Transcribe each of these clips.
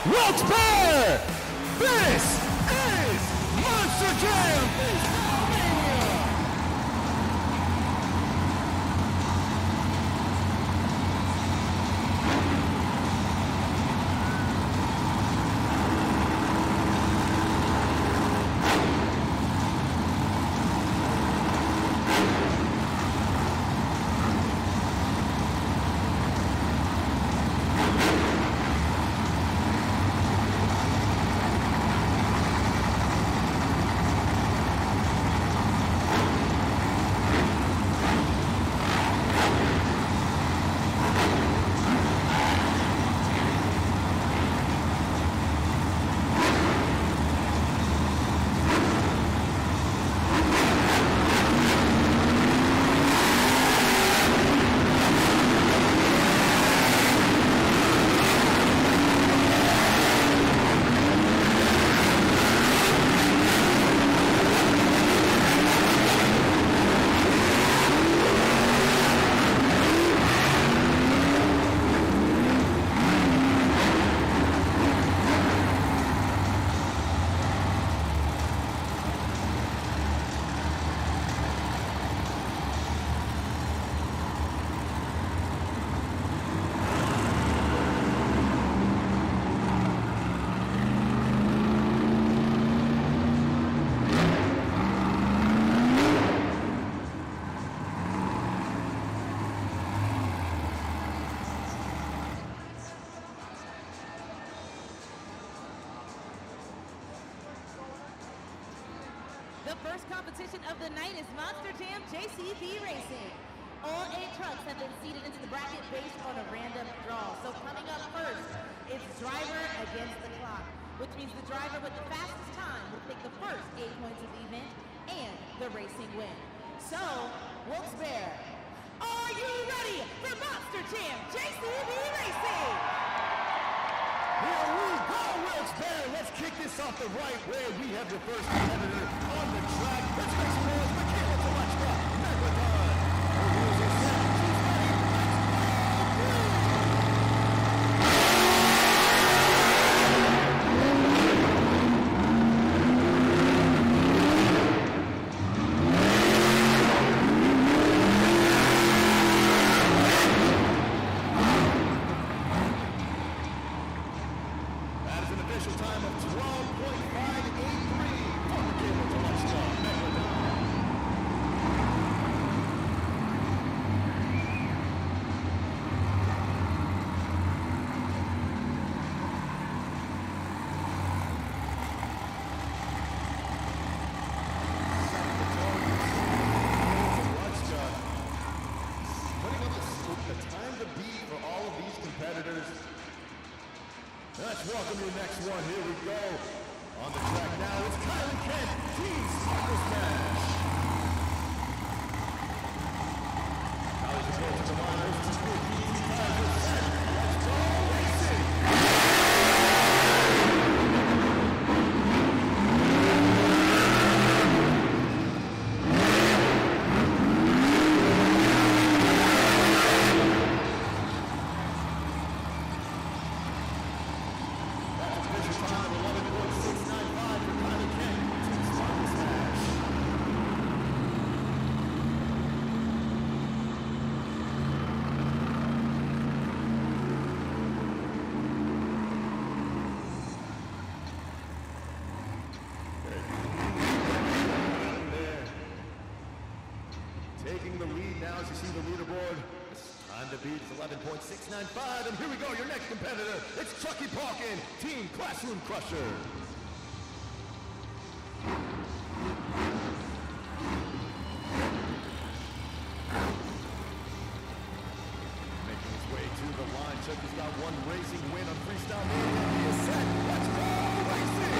Wilks-Barre. This is Monster Jam Freestyle Mania. The first competition of the night is Monster Jam JCB Racing. All 8 trucks have been seated into the bracket based on a random draw. So coming up first, it's driver against the clock, which means the driver with the fastest time will take the first 8 points of the event and the racing win. So, Wilks-Barre, are you ready for Monster Jam JCB Racing? Here we go, Wilks-Barre. Let's kick this off the right way. We have your first competitor on the track. Let's make some noise. Megalodon. The rules are set. She's ready. That is an official time of 12.583 for the cable to watch Megalodon. Putting up the time to beat for all of these competitors. Let's welcome your next one. Here we go. On the track now, it's Kyle Kent, Team Sparkle Smash. College support to the line. This is good. Kyle is set. Let's go racing. Taking the lead now as you see the leaderboard. Time to beat is 11.695, and here we go, your next competitor. It's Chucky Palkin, Team Classroom Crusher. Making his way to the line, Chucky's got one racing win on Freestyle Mania. He is set. Let's go racing!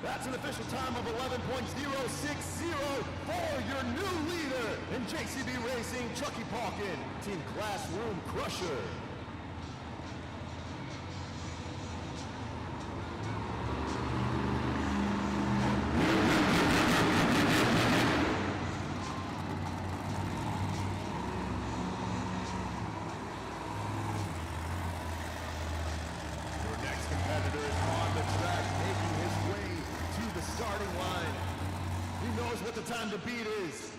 That's an official time of 11.060 for your new leader in JCB Racing, Chucky Palkin, Team Classroom Crusher. knows what the time to beat is.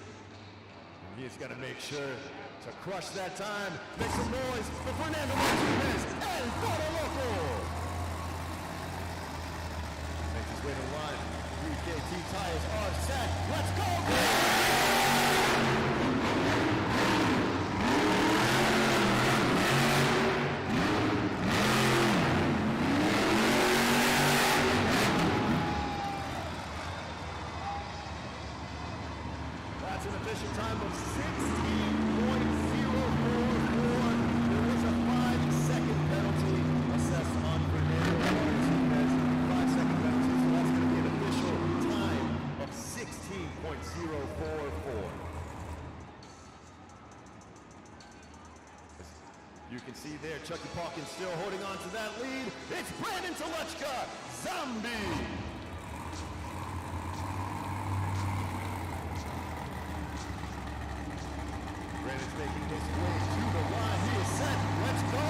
And he's got to make sure to crush that time. Make some noise for Fernando Martinez and Toro Loco. Makes his way to the line. 3KT tires are set. Let's go! That's an official time of 16.044. There was a 5-second penalty assessed on Fernando Martinez. 5-second penalty, so that's going to be an official time of 16.044. You can see there, Chucky Parkins still holding on to that lead. It's Brandon Telechka, Zombie. Brandon's making his way to the line. He is set. Let's go.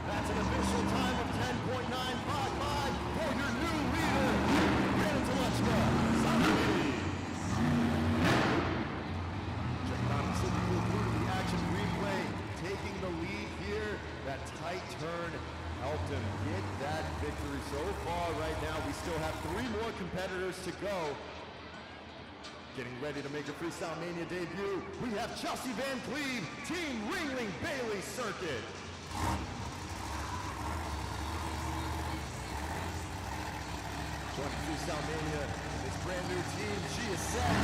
That's an official time of 10.955 for your new leader, Brandon Telechka, Zombie. The action replay, taking the lead here. That tight turn helped him get that victory. So far right now, we still have 3 more competitors to go. Getting ready to make a Freestyle Mania debut, we have Chelsea Van Cleve, Team Ringling Bailey Circuit. Joining Freestyle Mania, this brand new team, she is set.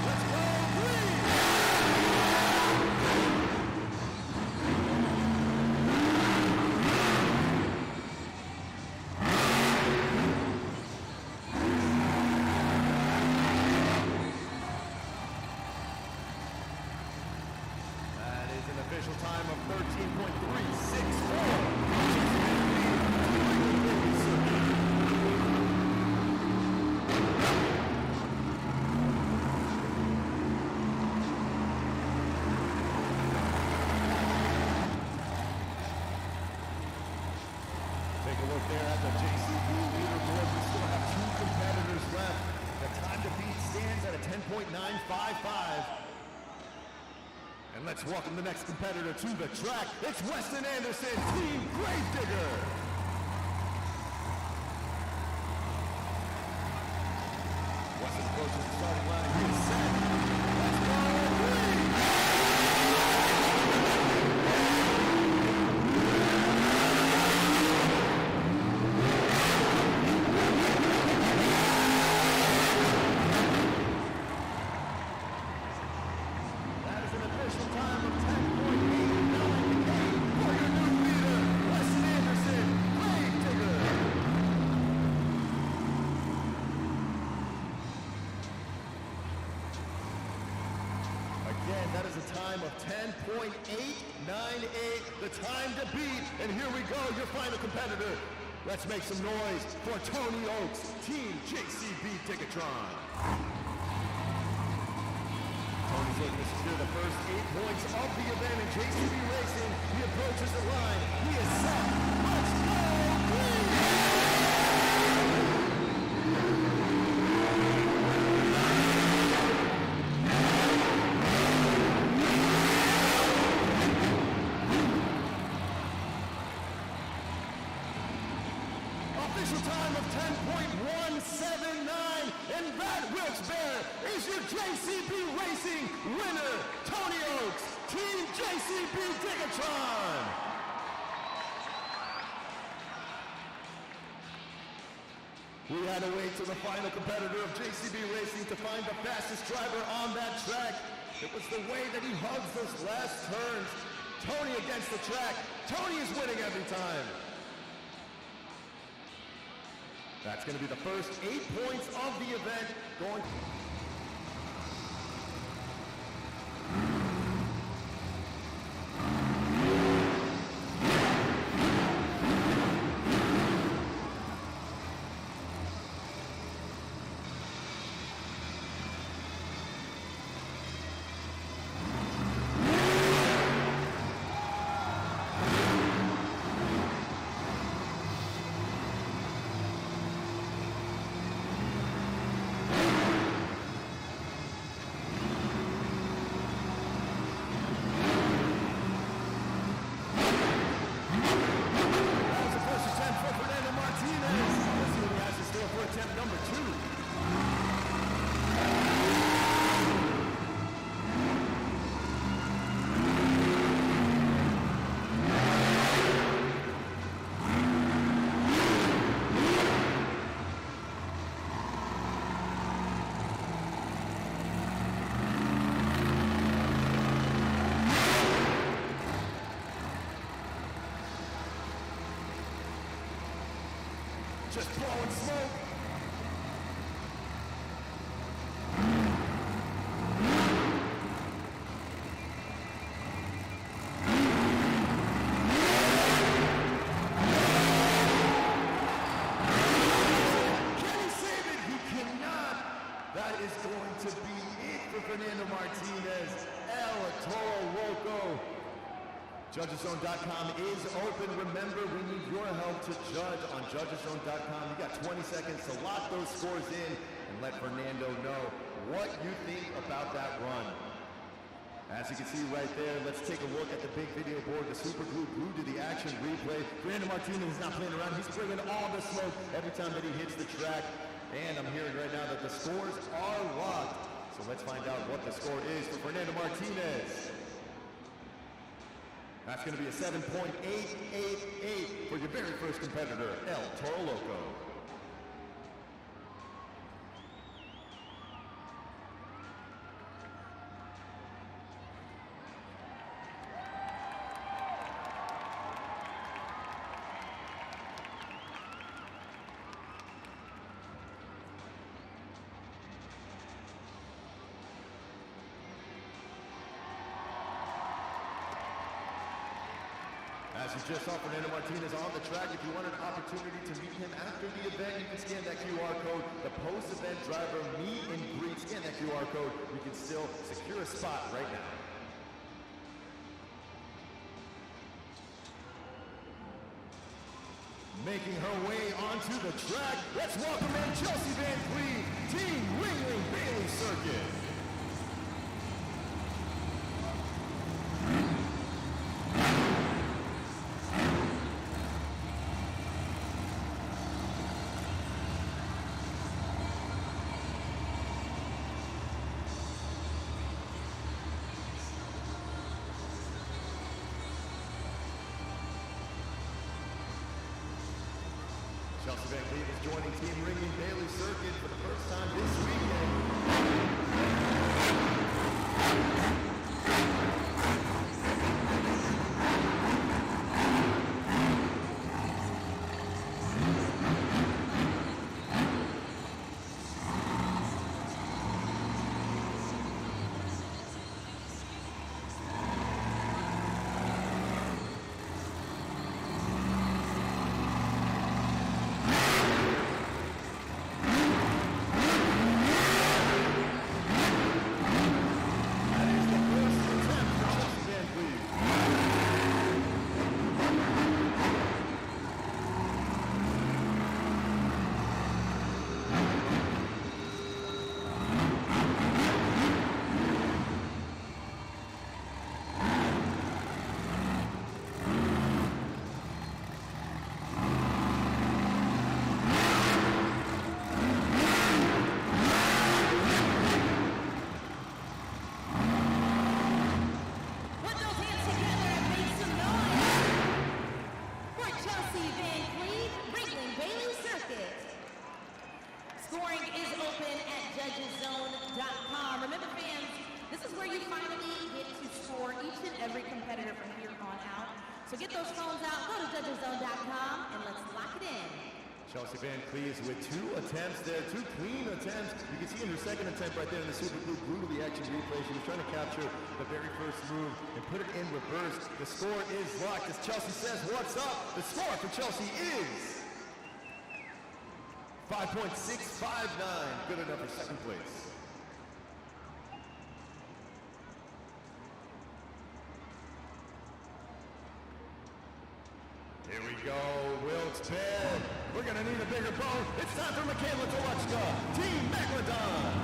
Let's go, Cleve! That is an official time of 13.364. Take a look there at the JCB leaderboard. We still have 2 competitors left. The time to beat stands at a 10.955. And let's welcome the next competitor to the track. It's Weston Anderson, Team Gravedigger. Weston approaches the starting line. He is set. Let's go, Green! Time of 10.898 for your new leader, Weston Anderson, Gravedigger. Again, that is a time of 10.898, the time to beat. And here we go, your final competitor. Let's make some noise for Tony Oaks, Team JCB Ticketron. Tony's looking to secure the first 8 points of the event in JCB Racing. He approaches the line. He is set. Let's go, Green! Official time of 10.179, and that Wilks-Barre is your JCB Racing winner, Tony Oaks, Team JCB Ticketron. We had to wait till the final competitor of JCB Racing to find the fastest driver on that track. It was the way that he hugs those last turns. Tony against the track. Tony is winning every time. That's going to be the first 8 points of the event going. just blowing smoke. Can he save it? He cannot. That is going to be it for Fernando Martinez. El Toro Loco. JudgesZone.com is open. Remember, we need your help to judge on JudgesZone.com. You got 20 seconds to lock those scores in and let Fernando know what you think about that run. As you can see right there, let's take a look at the big video board. The super glue glued to the action replay. Fernando Martinez is not playing around. He's bringing all the smoke every time that he hits the track. And I'm hearing right now that the scores are locked. So let's find out what the score is for Fernando Martinez. That's going to be a 7.888 for your very first competitor, El Toro Loco. As you just saw Fernando Martinez on the track, if you want an opportunity to meet him after the event, you can scan that QR code. The post-event driver meet and greet, scan that QR code. You can still secure a spot right now. Making her way onto the track, let's welcome in Chelsea Van Cleve, Team Ringling Bailey Circuit. Chelsea Van Cleve is joining Team Ringling Bailey Circuit for the first time this weekend. JudgesZone.com. Remember, fans, this is where you finally get to score each and every competitor from here on out. So get those phones out, go to JudgesZone.com, and let's lock it in. Chelsea Van Cleve with 2 attempts there, 2 clean attempts. You can see in her second attempt right there in the super glue glue to the action replay. She was trying to capture the very first move and put it in reverse. The score is locked as Chelsea says, what's up? The score for Chelsea is 5.659, good enough for second place. Here we go, Wilks-Barre. We're gonna need a bigger boat. It's time for Megalodon, Team Megalodon.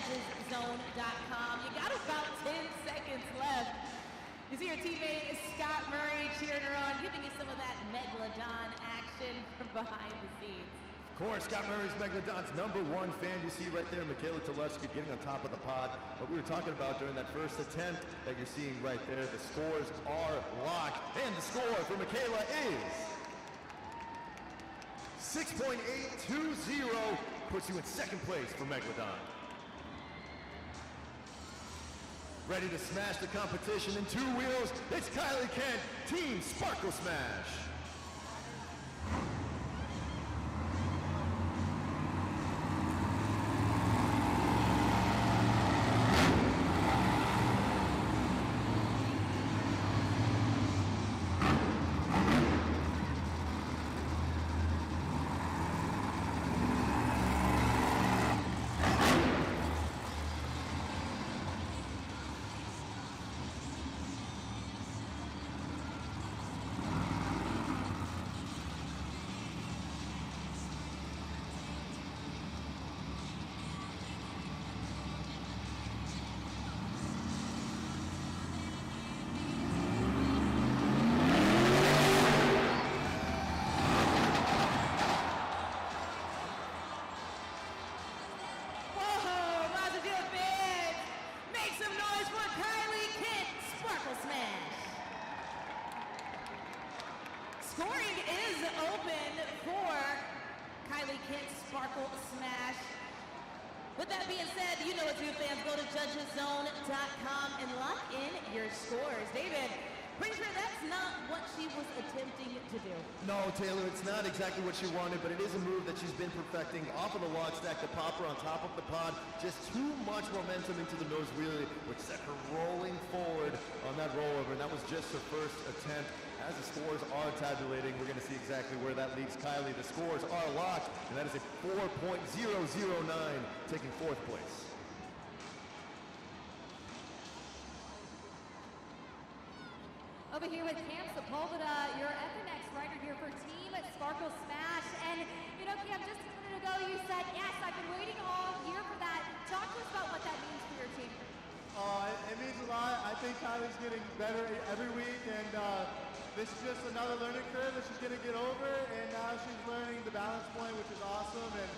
judgeszone.com. You got about 10 seconds left. You see your teammate Scott Murray cheering her on, giving you some of that Megalodon action from behind the scenes. Of course, Scott Murray's Megalodon's #1 fan. You see right there, Michaela Tulevsky getting on top of the pod. What we were talking about during that first attempt that you're seeing right there, the scores are locked. And the score for Michaela is 6.820, puts you in second place for Megalodon. Ready to smash the competition in 2 wheels, it's Kylie Kent, Team Sparkle Smash. Scoring is open for Kylie Kent's Sparkle Smash. With that being said, you know what to do, fans. Go to judgeszone.com and lock in your scores. David, pretty sure that's not what she was attempting to do. No, Taylor, it's not exactly what she wanted, but it is a move that she's been perfecting. Off of the log stack, the popper on top of the pod, just too much momentum into the nose wheelie, which set her rolling forward on that rollover, and that was just her first attempt. As the scores are tabulating, we're going to see exactly where that leaves Kylie. The scores are locked, and that is a 4.009, taking 4th place. Over here with Cam Sepulveda, your FNX rider here for Team Sparkle Smash. And, you know, Cam, just a minute ago you said, yes, I've been waiting all year for that. Talk to us about what that means for your team. It means a lot. I think Kylie's getting better every week, and this is just another learning curve that she's going to get over, and now she's learning the balance point, which is awesome, and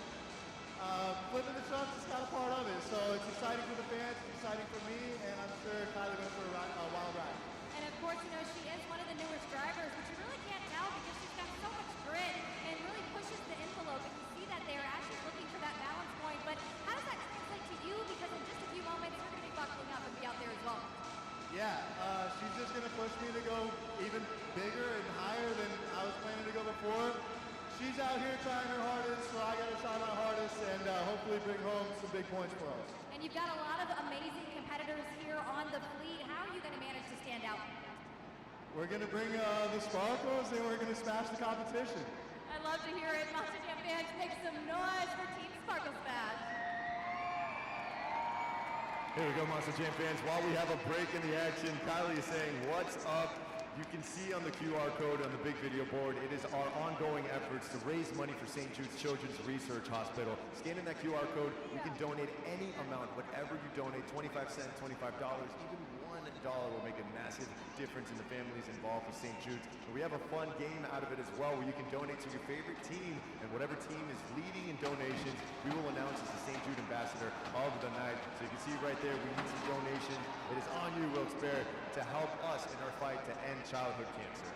flipping the trucks is kind of part of it. So it's exciting for the fans, it's exciting for me, and I'm sure Kylie went for a wild ride. And of course, you know, she is one of the newest drivers, but you really can't tell because she's got so much grit and really pushes the envelope, and you see that they're actually looking for that balance point. But how does that translate to you? Because in just a few moments, you're going to be buckling up and be out there as well. Yeah, she's just going to push me to go even bigger and higher than I was planning to go before. She's out here trying her hardest, so I got to try my hardest and hopefully bring home some big points for us. And you've got a lot of amazing competitors here on the fleet. How are you going to manage to stand out? We're going to bring the sparkles, and we're going to smash the competition. I love to hear it. Monster Jam fans, make some noise for Team Sparkle Smash. Here we go, Monster Jam fans. While we have a break in the action, Kylie is saying, "What's up?" You can see on the QR code on the big video board, it is our ongoing efforts to raise money for St. Jude's Children's Research Hospital. Scanning that QR code, you can donate any amount, whatever you donate, 25 cents, $25, even $1 will make a massive difference in the families involved with St. Jude's. And we have a fun game out of it as well, where you can donate to your favorite team, and whatever team is leading in donations, we will announce as the St. Jude ambassador of the night. So you can see right there, we need some donations. It is on you, Wilks-Barre, to help us in our fight to end childhood cancer.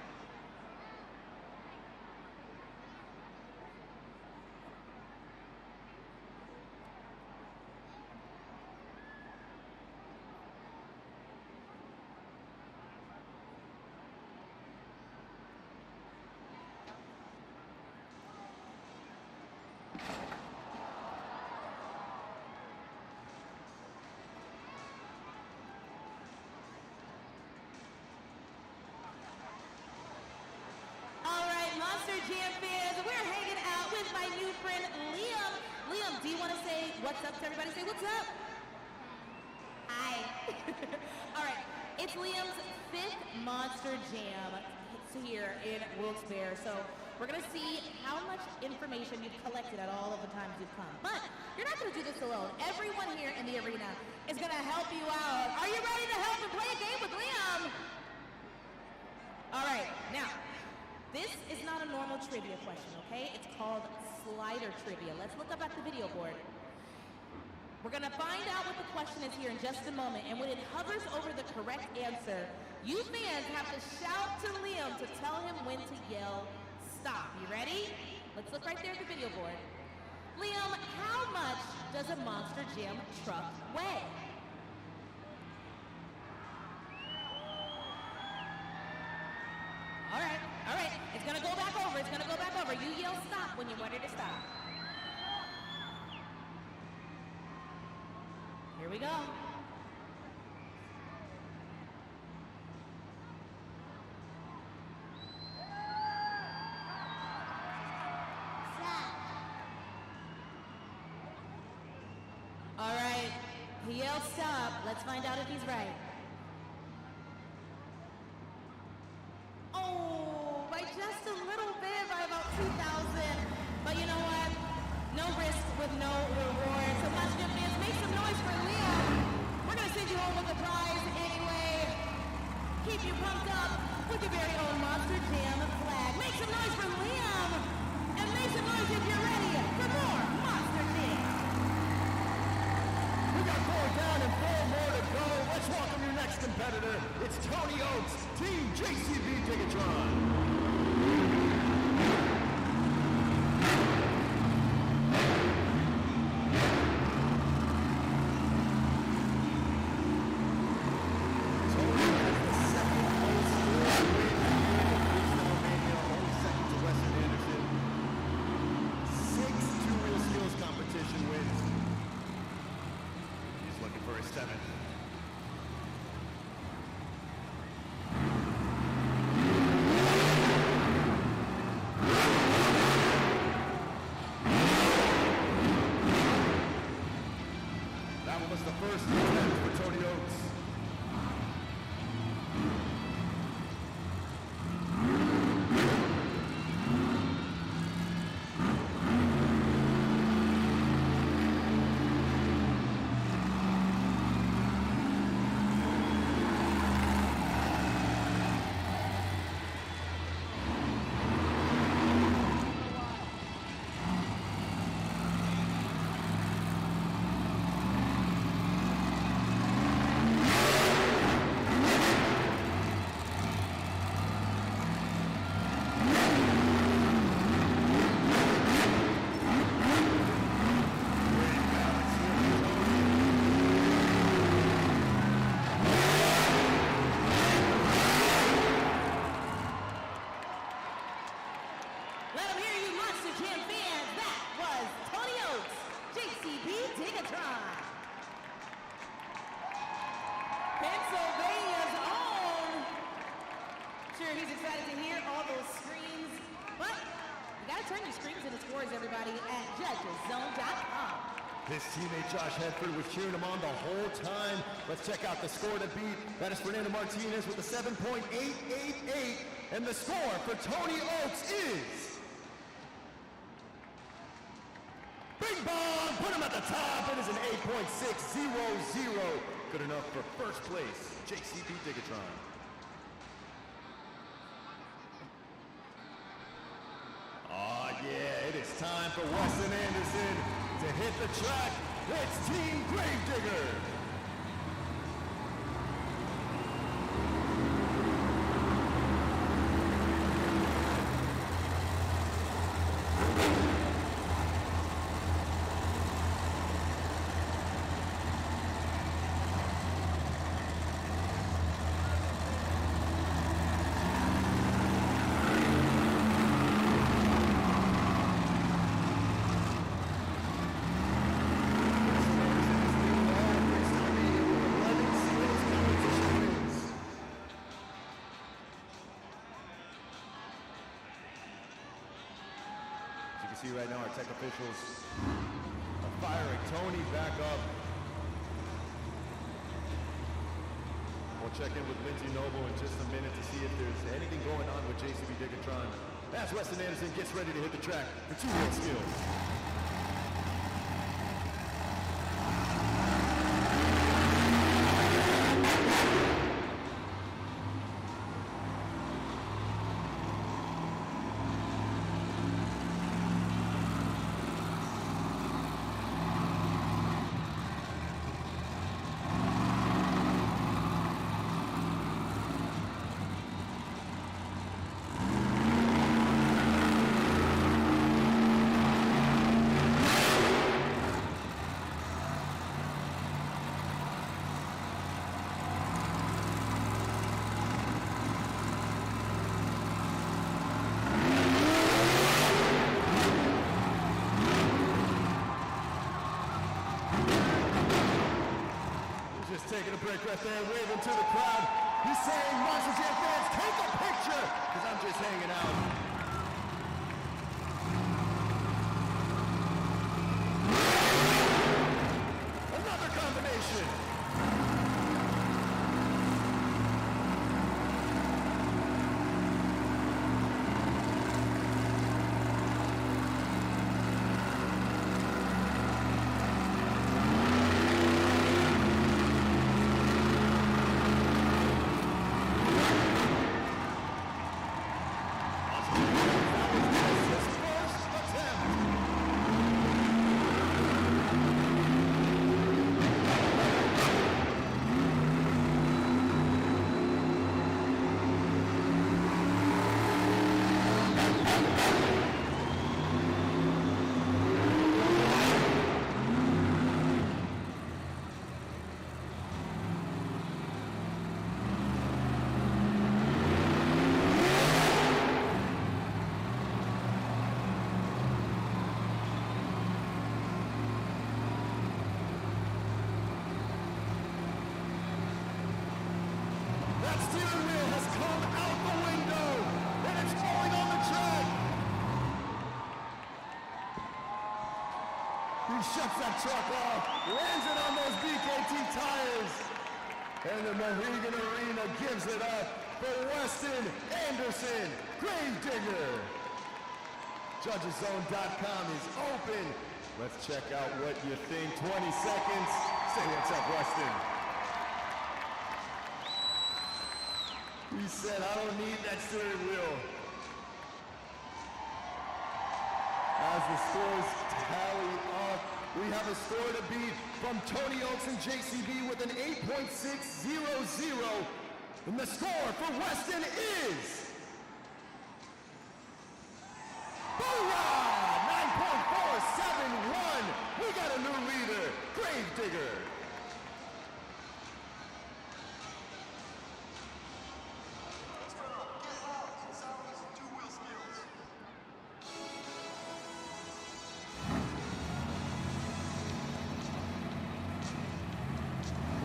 Monster Jam fans, we're hanging out with my new friend Liam. Liam, do you want to say what's up to everybody? Say what's up. Hi. All right, it's Liam's 5th Monster Jam here in Wilkes-Barre. So We're going to see how much information you've collected at all of the times you've come. But you're not going to do this alone. Everyone here in the arena is going to help you out. Are you ready to help and play a game with Liam? All right, now, this is not a normal trivia question, okay? It's called slider trivia. Let's look up at the video board. We're going to find out what the question is here in just a moment, and when it hovers over the correct answer, you fans have to shout to Liam to tell him when to yell stop. You ready? Let's look right there at the video board. Liam, how much does a Monster Jam truck weigh? All right. It's going to go back over. You yell stop when you're ready to stop. Here we go. All right, he yelled stop. Let's find out if he's right. Oh, by just a little bit, by about 2,000. But you know what? No risk with no reward. So Monster Jam fans, make some noise for Liam. We're gonna send you home with a prize anyway. Keep you pumped up with your very own Monster Jam flag. Make some noise for Liam. And make some noise if you're ready for more Monster Jam. We got 4 down and 4 more to go. Let's welcome your next competitor. It's Tony Oaks, Team JCB Digatron. Tony has the second most scoring win in Freestyle Mania, only second to Weston Anderson. 6 two-wheel skills competition wins. He's looking for his 7th. That one was the first attempt for Tony Oaks. Let them hear you, Monster Jam fans. That was Tony Oaks, JCB Digatron. Pennsylvania's own. Sure, he's excited to hear all those screams, but you gotta turn your screams into scores, everybody, at judgeszone.com. His teammate Josh Hedford was cheering him on the whole time. Let's check out the score to beat. That is Fernando Martinez with a 7.888. And the score for Tony Oaks is... Bing bong! Put him at the top. It is an 8.600. Good enough for first place, JCB Digatron. Oh yeah, it is time for Weston Anderson to hit the track. It's Team Gravedigger. See right now our tech officials are firing Tony back up. We'll check in with Lindsay Noble in just a minute to see if there's anything going on with JCB Digatron. as Weston Anderson gets ready to hit the track for two-wheel skills. Just taking a break right there, waving to the crowd. He's saying, Monster Jam fans, take a picture, because I'm just hanging out. Another combination. That steering wheel has come out the window, and it's falling on the track. He shuts that truck off, lands it on those BKT tires, and the Mohegan Arena gives it up for Weston Anderson, Gravedigger. JudgesZone.com is open. Let's check out what you think. 20 seconds. Say what's up, Weston. He said, I don't need that steering wheel. As the scores tally up, we have a score to beat from Tony Oaks and JCB with an 8.600. And the score for Weston is... Booyah! 9.471. We got a new leader, Gravedigger.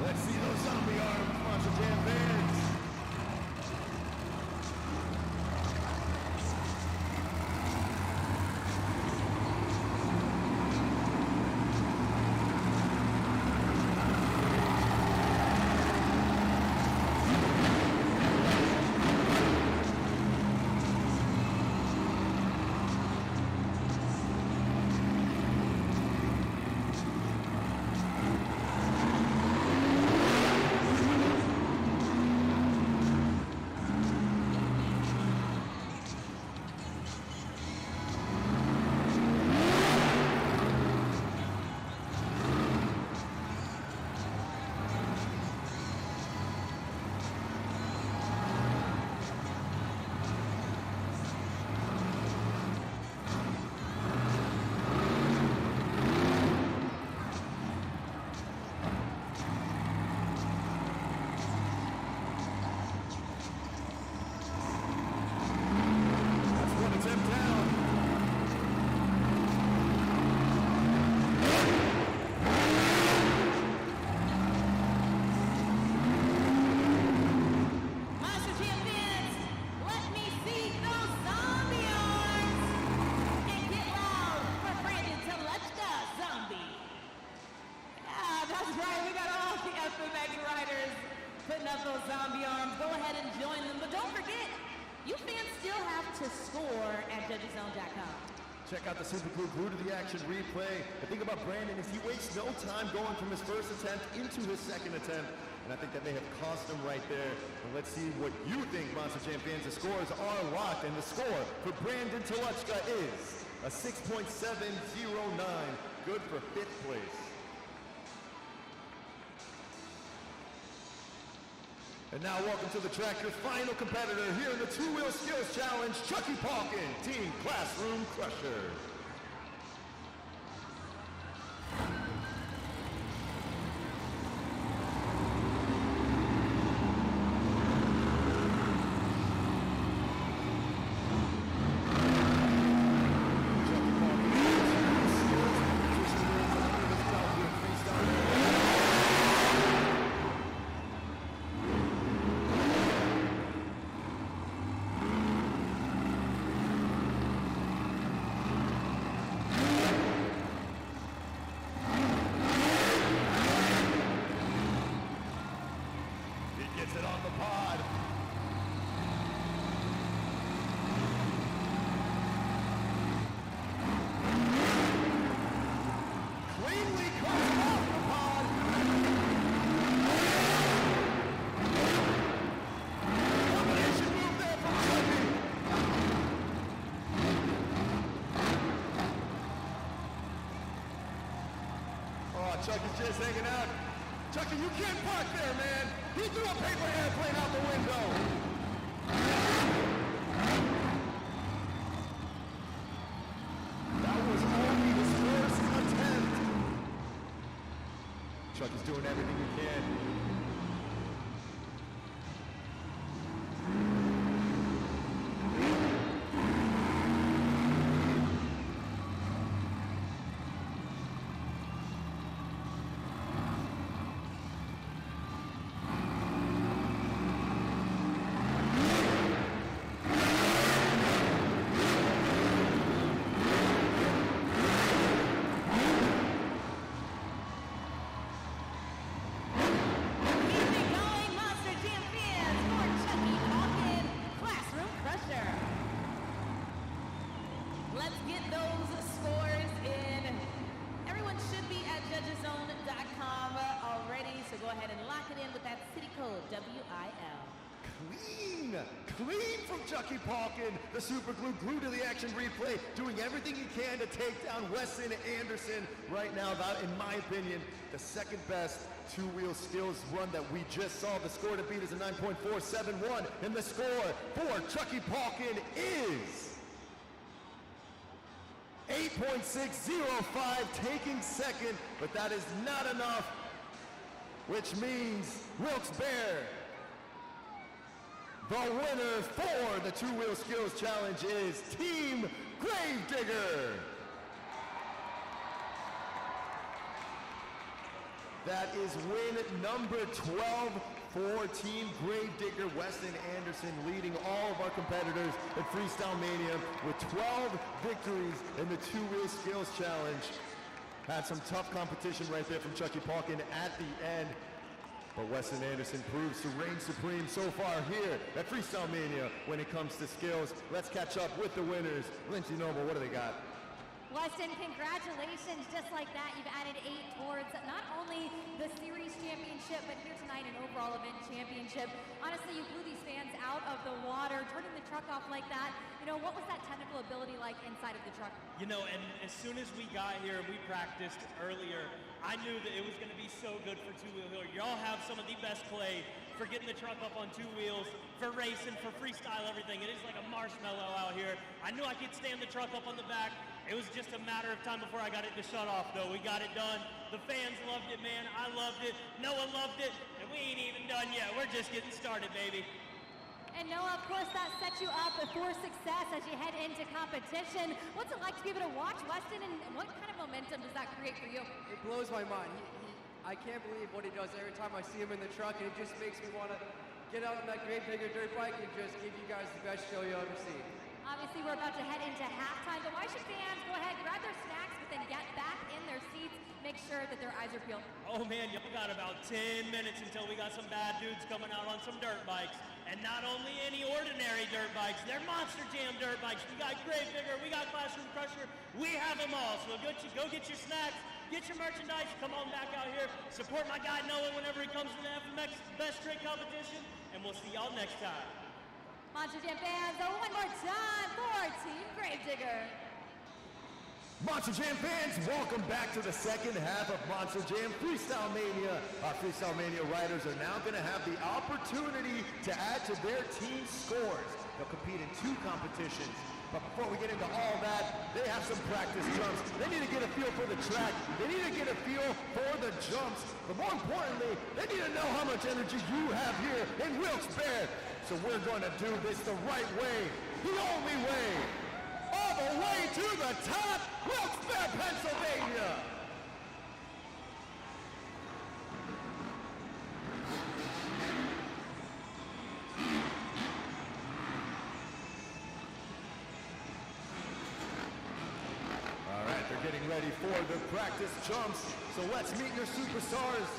Let's see those zombie arms, Monster Jam fans. JudgesZone.com. Check out the Super Glue Glue to the Action replay. The thing about Brandon is he wastes no time going from his first attempt into his second attempt. And I think that may have cost him right there. And let's see what you think, Monster Jam fans. The scores are locked, and the score for Brandon Toluchka is a 6.709. Good for 5th place. And now welcome to the track, your final competitor here in the Two-Wheel Skills Challenge, Chucky Palkin, Team Classroom Crusher. It on the pod. Cleanly comes off the pod. Combination move there from Chucky. Oh, Chucky's just hanging out. Chucky, you can't park there, man. He threw a paper airplane out the window. That was only his first attempt. Chucky's doing everything he can. Let's get those scores in. Everyone should be at JudgesZone.com already, so go ahead and lock it in with that city code, WIL. Clean from Chucky Palkin. The Super Glue Glue to the Action replay, doing everything he can to take down Weston Anderson right now. That, in my opinion, the second best two-wheel skills run that we just saw. The score to beat is a 9.471, and the score for Chucky Palkin is 8.605, taking second, but that is not enough, which means Wilks-Barre, the winner for the Two-Wheel Skills Challenge, is Team Gravedigger. That is win number 12 for Team Gravedigger. Weston Anderson leading all of our competitors at Freestyle Mania with 12 victories in the Two-Wheel Skills Challenge. Had some tough competition right there from Chucky Palkin at the end, but Weston Anderson proves to reign supreme so far here at Freestyle Mania when it comes to skills. Let's catch up with the winners. Lindsay Noble, what do they got? Weston, congratulations. Just like that, you've added 8 towards not only the series championship, but here tonight an overall event championship. Honestly, you blew these fans out of the water, turning the truck off like that. You know, what was that technical ability like inside of the truck? You know, and as soon as we got here and we practiced earlier, I knew that it was going to be so good for two-wheel hill. Y'all have some of the best clay for getting the truck up on 2 wheels, for racing, for freestyle, everything. It is like a marshmallow out here. I knew I could stand the truck up on the back. It was just a matter of time before I got it to shut off, though. We got it done. The fans loved it, man. I loved it. Noah loved it. And we ain't even done yet. We're just getting started, baby. And Noah, of course, that sets you up for success as you head into competition. What's it like to be able to watch Weston, and what kind of momentum does that create for you? It blows my mind. I can't believe what he does every time I see him in the truck, and it just makes me want to get out on that Gravedigger dirt bike and just give you guys the best show you'll ever see. Obviously, we're about to head into halftime, but why should fans go ahead, grab their snacks, but then get back in their seats, make sure that their eyes are peeled? Oh, man, y'all got about 10 minutes until we got some bad dudes coming out on some dirt bikes. And not only any ordinary dirt bikes, they're Monster Jam dirt bikes. We got Gravedigger, we got Classroom Crusher, we have them all. So go get your snacks, get your merchandise, come on back out here, support my guy Noah whenever he comes to the FMX Best Trick Competition, and we'll see y'all next time. Monster Jam fans, one more time for Team Gravedigger. Monster Jam fans, welcome back to the second half of Monster Jam Freestyle Mania. Our Freestyle Mania riders are now going to have the opportunity to add to their team scores. They'll compete in 2 competitions. But before we get into all that, they have some practice jumps. They need to get a feel for the track. They need to get a feel for the jumps. But more importantly, they need to know how much energy you have here in Wilks-Barre. So we're going to do this the right way, the only way. All the way to the top, Wilks-Barre, Pennsylvania. All right, they're getting ready for the practice jumps. So let's meet your superstars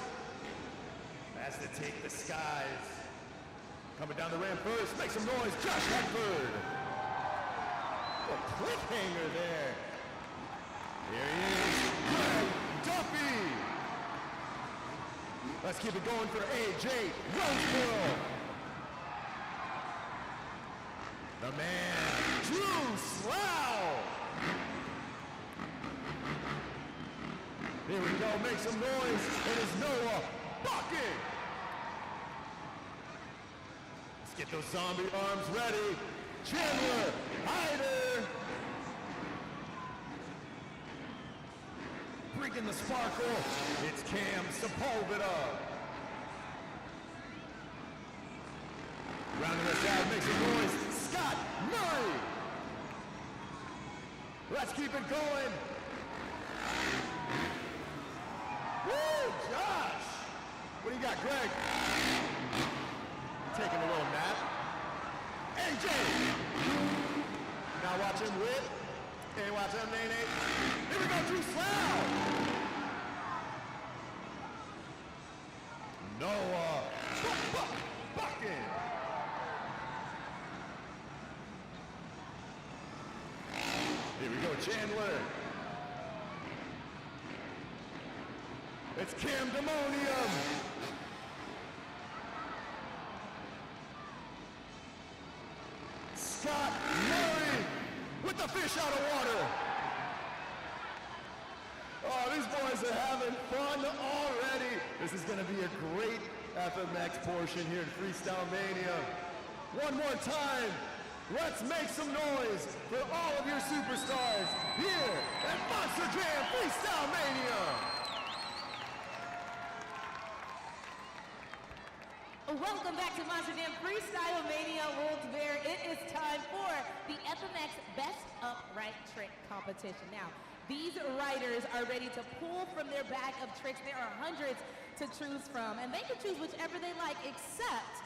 as they take the skies. Coming down the ramp first, make some noise, Josh Hedford. A cliffhanger there. Here he is, Greg Duffy. Let's keep it going for AJ Roseboro. The man, Drew Slough. Here we go, make some noise. It is Noah Bucket. Let's get those zombie arms ready. Chandler Hyder. Bringing the sparkle. It's Cam Sepulveda. Rounding us out, make some noise. Scott Murray. Let's keep it going. Woo, Josh. What do you got, Greg? Taking a little nap. AJ! Now watch him whip. And watch him, Nene. Here we go, Drew Slough! Noah Bucket! Here we go, Chandler. It's Cam Demonium. Scott Murray with the fish out of water. Oh, these boys are having fun already. This is going to be a great FMX portion here in Freestyle Mania. One more time, let's make some noise for all of your superstars here at Monster Jam Freestyle Mania. Welcome back to Monster Jam Freestyle Mania Wilks-Barre. It is time for the FMX Best Upright Trick Competition. Now, these riders are ready to pull from their bag of tricks. There are hundreds to choose from, and they can choose whichever they like except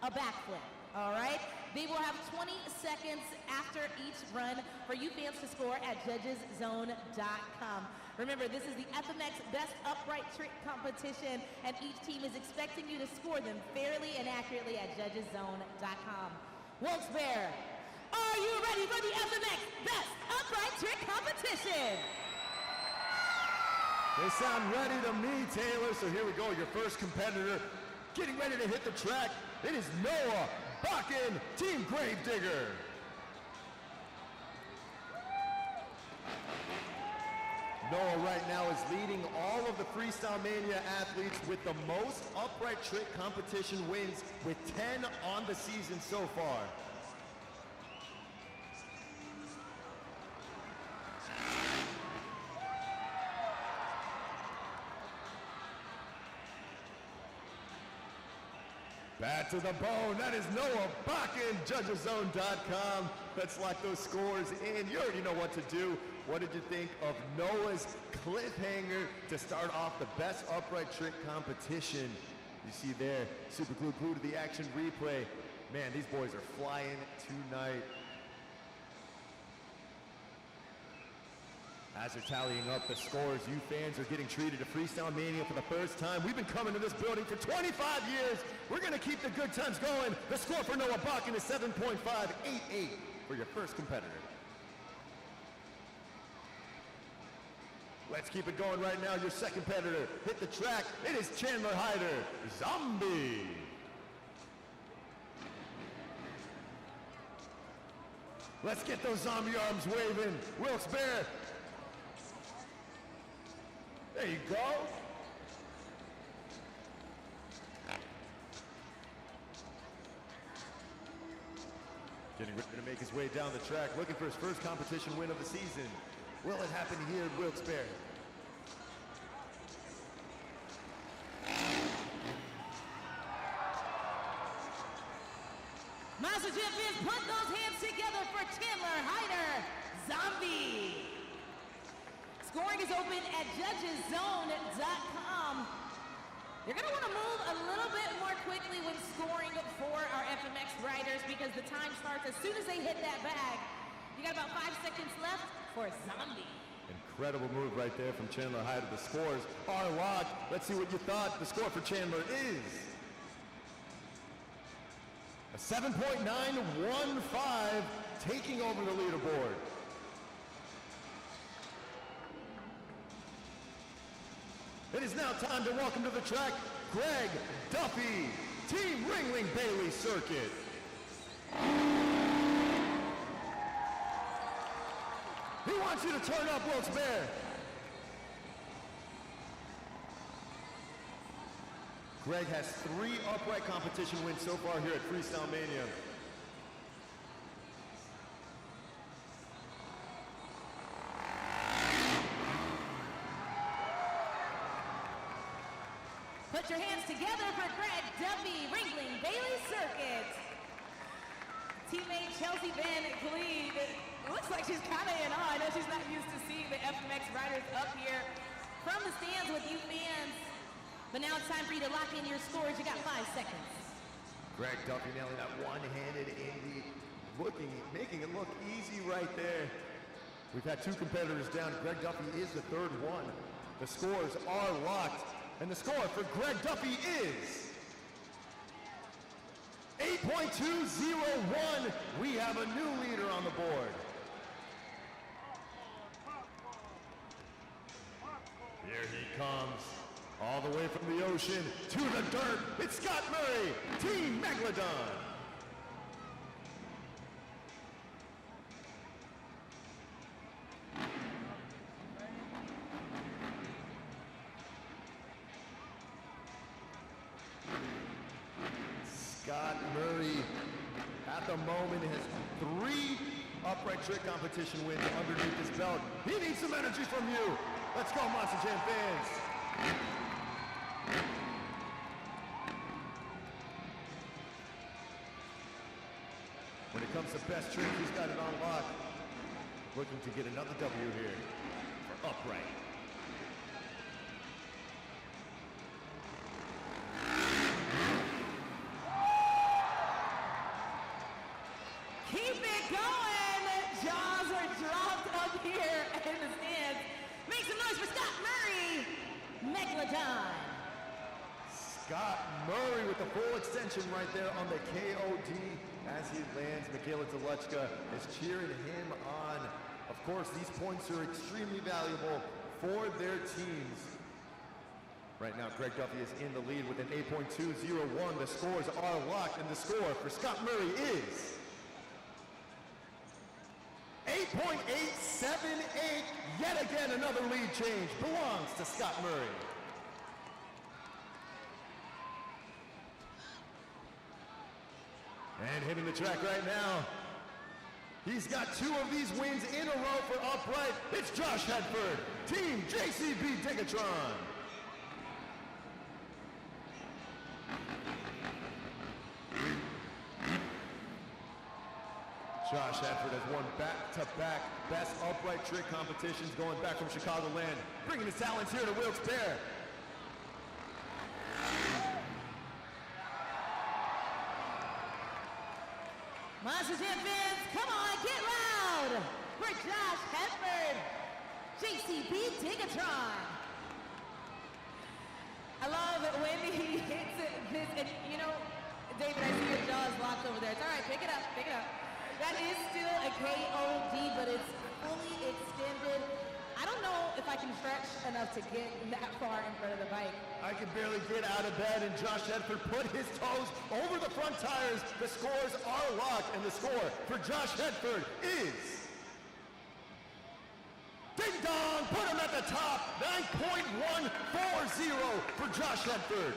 a backflip, all right? They will have 20 seconds after each run for you fans to score at judgeszone.com. Remember, this is the FMX Best Upright Trick Competition, and each team is expecting you to score them fairly and accurately at judgeszone.com. Wilks-Barre, are you ready for the FMX Best Upright Trick Competition? They sound ready to me, Taylor. So here we go, your first competitor getting ready to hit the track. It is Noah Bakken, Team Gravedigger. Noah right now is leading all of the Freestyle Mania athletes with the most upright trick competition wins with 10 on the season so far. Back to the bone, that is Noah Bakken, judgeszone.com. Let's lock those scores in. You already know what to do. What did you think of Noah's cliffhanger to start off the best upright trick competition? You see there, super glued to the action replay. Man, these boys are flying tonight. As they're tallying up the scores, you fans are getting treated to Freestyle Mania for the first time. We've been coming to this building for 25 years. We're going to keep the good times going. The score for Noah Bakken is 7.588 for your first competitor. Let's keep it going right now. Your second competitor hit the track. It is Chandler Hyder, Zombie. Let's get those zombie arms waving. Wilks-Barre. There you go. Getting ready to make his way down the track, looking for his first competition win of the season. Will it happen here at Wilks-Barre? Master champions, put those hands together for Chandler Hyder, Zombie. Scoring is open at judgeszone.com. You're going to want to move a little bit more quickly when scoring for our FMX riders because the time starts as soon as they hit that bag. You got about 5 seconds left for Zombie. Incredible move right there from Chandler Hyder. The scores are locked. Let's see what you thought. The score for Chandler is a 7.915, taking over the leaderboard. It is now time to welcome to the track, Greg Duffy, Team Ringling Bailey Circuit. He wants you to turn up, Wilks-Barre. Greg has 3 upright competition wins so far here at Freestyle Mania. Put your hands together for Greg Duffy, Ringling Bailey Circuit. Teammate Chelsea Van Cleve. It looks like she's kind of in awe. I know she's not used to seeing the FMX riders up here from the stands with you fans. But now it's time for you to lock in your scores. You got 5 seconds. Greg Duffy nailing that one-handed indie, making it look easy right there. We've had 2 competitors down. Greg Duffy is the 3rd one. The scores are locked. And the score for Greg Duffy is 8.201. We have a new leader on the board. Here he comes, all the way from the ocean to the dirt. It's Scott Murray, Team Megalodon. Scott Murray, at the moment, has 3 upright trick competition wins underneath his belt. He needs some energy from you. Let's go, Monster Jam fans. When it comes to best trick, he's got it on lock. Looking to get another W here for upright. Keep it going. Jaws are dropped up here in the stands. Make some noise for Scott Murray, Megalodon. Scott Murray with the full extension right there on the KOD as he lands. Michaela Deluchka is cheering him on. Of course, these points are extremely valuable for their teams. Right now, Greg Duffy is in the lead with an 8.201. The scores are locked, and the score for Scott Murray is 8.878. Yet again, another lead change belongs to Scott Murray. And hitting the track right now, he's got 2 of these wins in a row for upright. It's Josh Hedford, Team JCB Digatron. Josh Hedford has won back-to-back best upright trick competitions going back from Chicagoland, bringing his talents here to Wilks-Barre. Monster Jam fans, come on, get loud for Josh Hedford. JCB Digatron. I love it when he hits it, this, and you know, David, I see your jaws locked over there. It's all right, pick it up, pick it up. That is still a KOD, but it's fully extended. I don't know if I can stretch enough to get that far in front of the bike. I can barely get out of bed, and Josh Hedford put his toes over the front tires. The scores are locked, and the score for Josh Hedford is... Ding dong, put him at the top, 9.140 for Josh Hedford.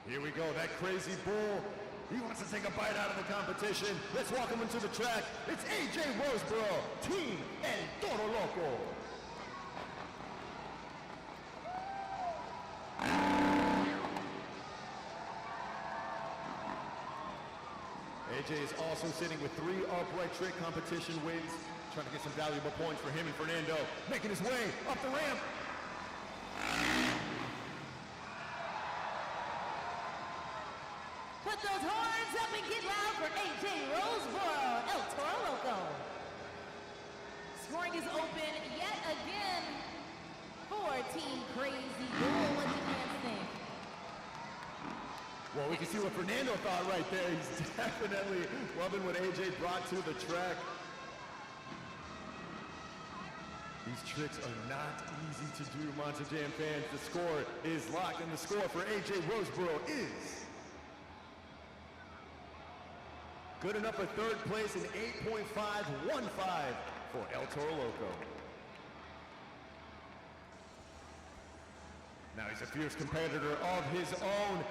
Here we go, that crazy bull. He wants to take a bite out of the competition. Let's walk him into the track. It's AJ Roseboro, Team El Toro Loco. AJ is also sitting with 3 upright trick competition wins. Trying to get some valuable points for him and Fernando. Making his way up the ramp. Put those horns up and get loud for AJ Roseboro, El Toro Loco. Scoring is open yet again for Team Crazy Bull. What do you guys think? Well, we can see what Fernando thought right there. He's definitely loving what AJ brought to the track. These tricks are not easy to do, Monster Jam fans. The score is locked, and the score for AJ Roseboro is... good enough for 3rd place in 8.515 for El Toro Loco. Now he's a fierce competitor of his own.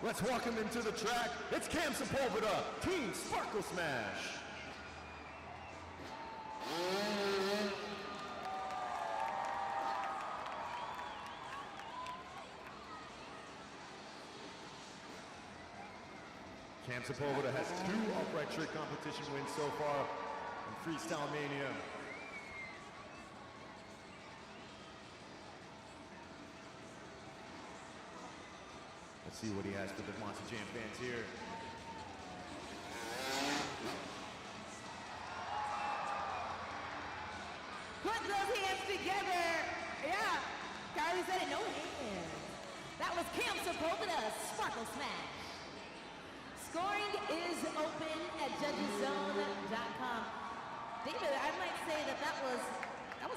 Let's walk him into the track. It's Cam Sepulveda, Team Sparkle Smash. Cam Sepulveda has 2 upright trick competition wins so far in Freestyle Mania. Let's see what he has for the Monster Jam fans here. Put those hands together. Yeah, Kylie said it, no hands. That was Cam Sepulveda, Sparkle Smash. Scoring is open at judgeszone.com. David, I might say that was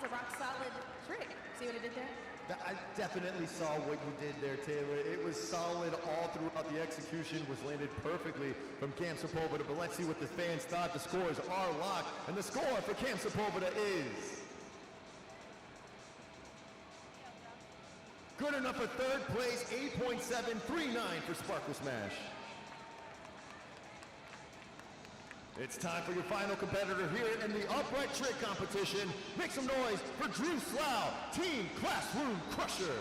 a rock solid trick. See what I did there? I definitely saw what you did there, Taylor. It was solid all throughout. The execution was landed perfectly from Cam Sepulveda, but let's see what the fans thought. The scores are locked, and the score for Cam Sepulveda is... good enough for 3rd place, 8.739 for Sparkle Smash. It's time for your final competitor here in the upright trick competition. Make some noise for Drew Slough, Team Classroom Crusher.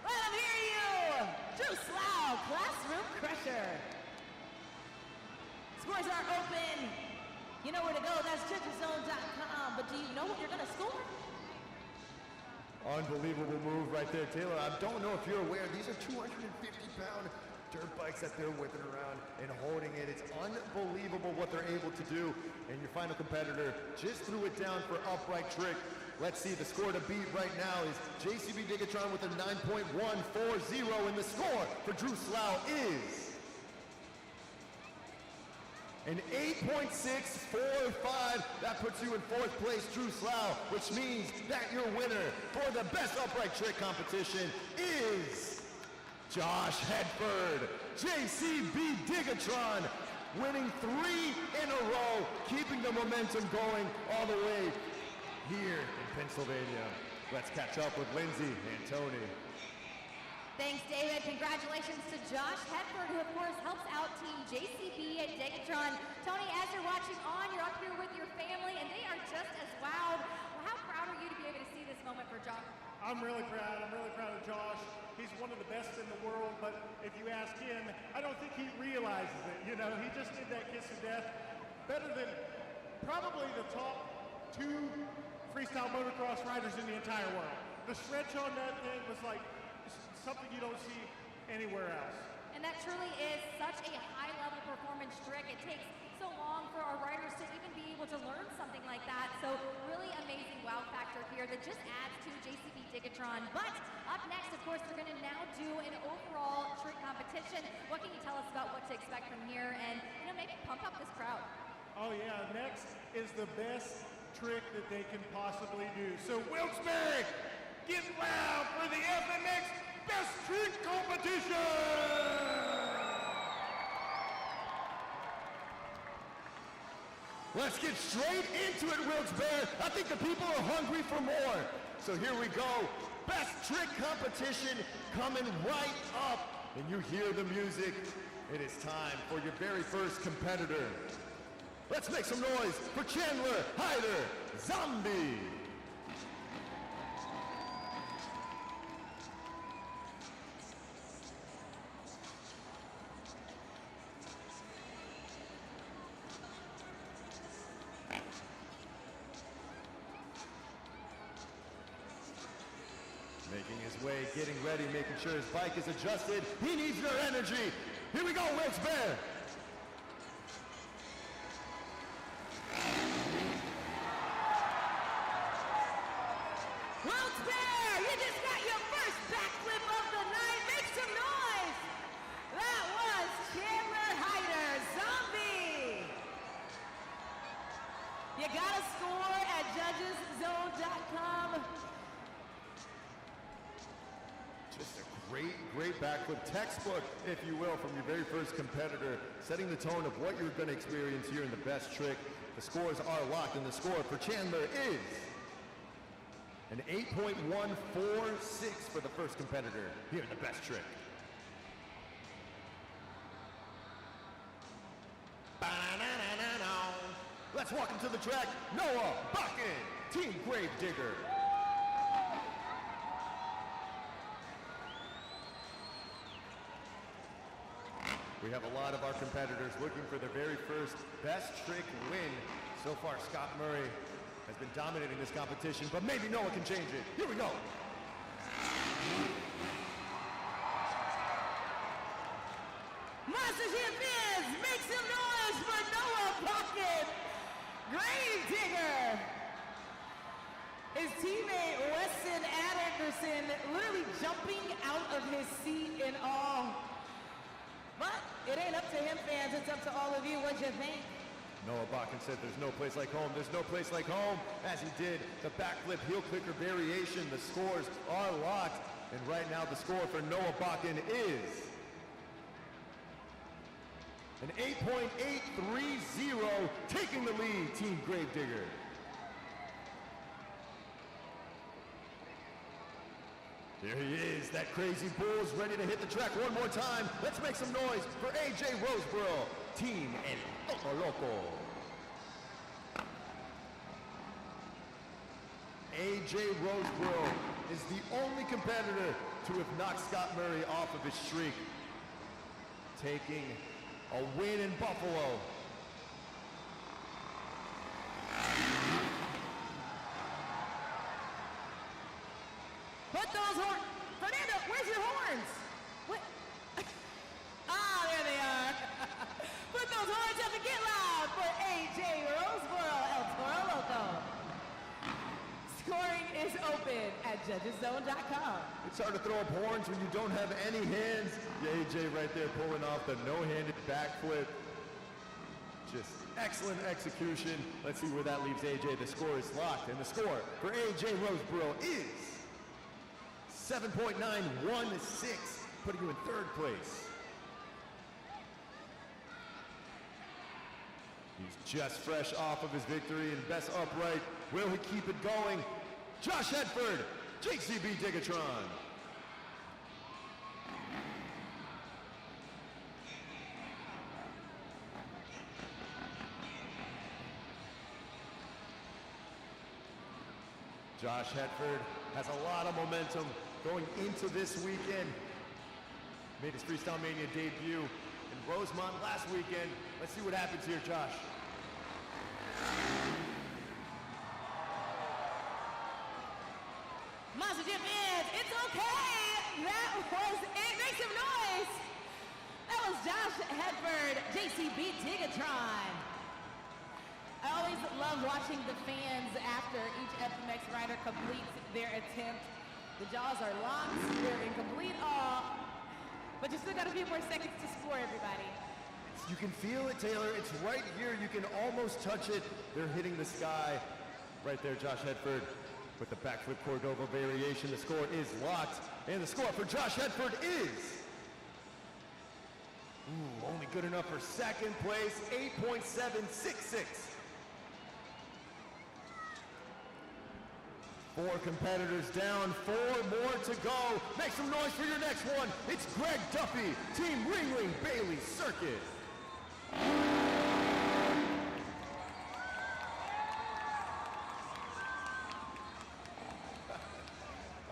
Let them hear you! Drew Slough, Classroom Crusher. Scores are open. You know where to go. That's judgeszone.com. But do you know what you're going to score? Unbelievable move right there, Taylor. I don't know if you're aware, these are 250-pound dirt bikes that they're whipping around and holding it. It's unbelievable what they're able to do. And your final competitor just threw it down for upright trick. Let's see, the score to beat right now is JCB Digatron with a 9.140, and the score for Drew Slough is... an 8.645. That puts you in 4th place, Drew Slough, which means that your winner for the best upright trick competition is Josh Hedford, JCB Digatron, winning 3 in a row, keeping the momentum going all the way here in Pennsylvania. Let's catch up with Lindsay and Tony. Thanks, David. Congratulations to Josh Hedford, who, of course, helps out Team JCB and Digatron. Tony, as you're watching on, you're up here with your family, and they are just as wowed. Well, how proud are you to be able to see this moment for Josh? I'm really proud. I'm really proud of Josh. He's one of the best in the world, but if you ask him, I don't think he realizes it. You know, he just did that kiss of death better than probably the top 2 freestyle motocross riders in the entire world. The stretch on that thing was like something you don't see anywhere else. And that truly is such a high-level performance trick. It takes so long for our riders to even be able to learn something like that. So really amazing wow factor here that just adds to JCB Digatron. But up next, of course, they're going to now do an overall trick competition. What can you tell us about what to expect from here and, maybe pump up this crowd? Oh yeah, next is the best trick that they can possibly do. So Wilks-Barre, get loud for the FMX Best Trick Competition! Let's get straight into it, Wilks-Barre. I think the people are hungry for more. So here we go. Best trick competition coming right up. And you hear the music. It is time for your very first competitor. Let's make some noise for Chandler Hyder Zombie. Making his way, getting ready, making sure his bike is adjusted. He needs your energy. Here we go, Wilks-Barre. Wilks-Barre, you just got your first backflip of the night. Make some noise. That was Chandler Hyder Zombie. You got a score at judgeszone.com. Just a great backflip textbook, if you will, from your very first competitor, setting the tone of what you're going to experience here in the best trick. The scores are locked, and the score for Chandler is an 8.146 for the first competitor here in the best trick. Let's walk into the track. Noah Bakken, Team Gravedigger. We have a lot of our competitors looking for their very first best trick win. So far, Scott Murray has been dominating this competition, but maybe Noah can change it. Here we go. Monster Jam fans, make some noise for Noah Bakken, Gravedigger. His teammate Weston Anderson literally jumping out of his seat in awe. But it ain't up to him, fans. It's up to all of you. What'd you think? Noah Bakken said there's no place like home. There's no place like home. As he did the backflip heel clicker variation. The scores are locked. And right now the score for Noah Bakken is an 8.830, taking the lead, Team Gravedigger. There he is, that crazy bull's ready to hit the track one more time. Let's make some noise for AJ Roseborough, Team Toro Loco. AJ Roseborough is the only competitor to have knocked Scott Murray off of his streak, taking a win in Buffalo. Put those horns. Fernando, where's your horns? What? Ah, there they are. Put those horns up and get loud for AJ Roseborough, El Toro Loco. Scoring is open at judgeszone.com. It's hard to throw up horns when you don't have any hands. Yeah, AJ right there pulling off the no-handed backflip. Just excellent execution. Let's see where that leaves AJ. The score is locked, and the score for AJ Roseborough is 7.916, putting you in third place. He's just fresh off of his victory in best upright. Will he keep it going? Josh Hedford, JCB Digatron. Josh Hedford has a lot of momentum going into this weekend. Made his Freestyle Mania debut in Rosemont last weekend. Let's see what happens here, Josh. Monster Jam fans, it's okay. That was it. Make some noise. That was Josh Hedford, JCB Tigatron. I always love watching the fans after each FMX rider completes their attempt. The jaws are locked, they're in complete awe, but you still got a few more seconds to score, everybody. You can feel it, Taylor. It's right here. You can almost touch it. They're hitting the sky. Right there, Josh Hedford with the backflip Cordova variation. The score is locked, and the score for Josh Hedford is only good enough for second place, 8.766. 4 competitors down, 4 more to go. Make some noise for your next one. It's Greg Duffy, Team Ringling Bailey Circuit.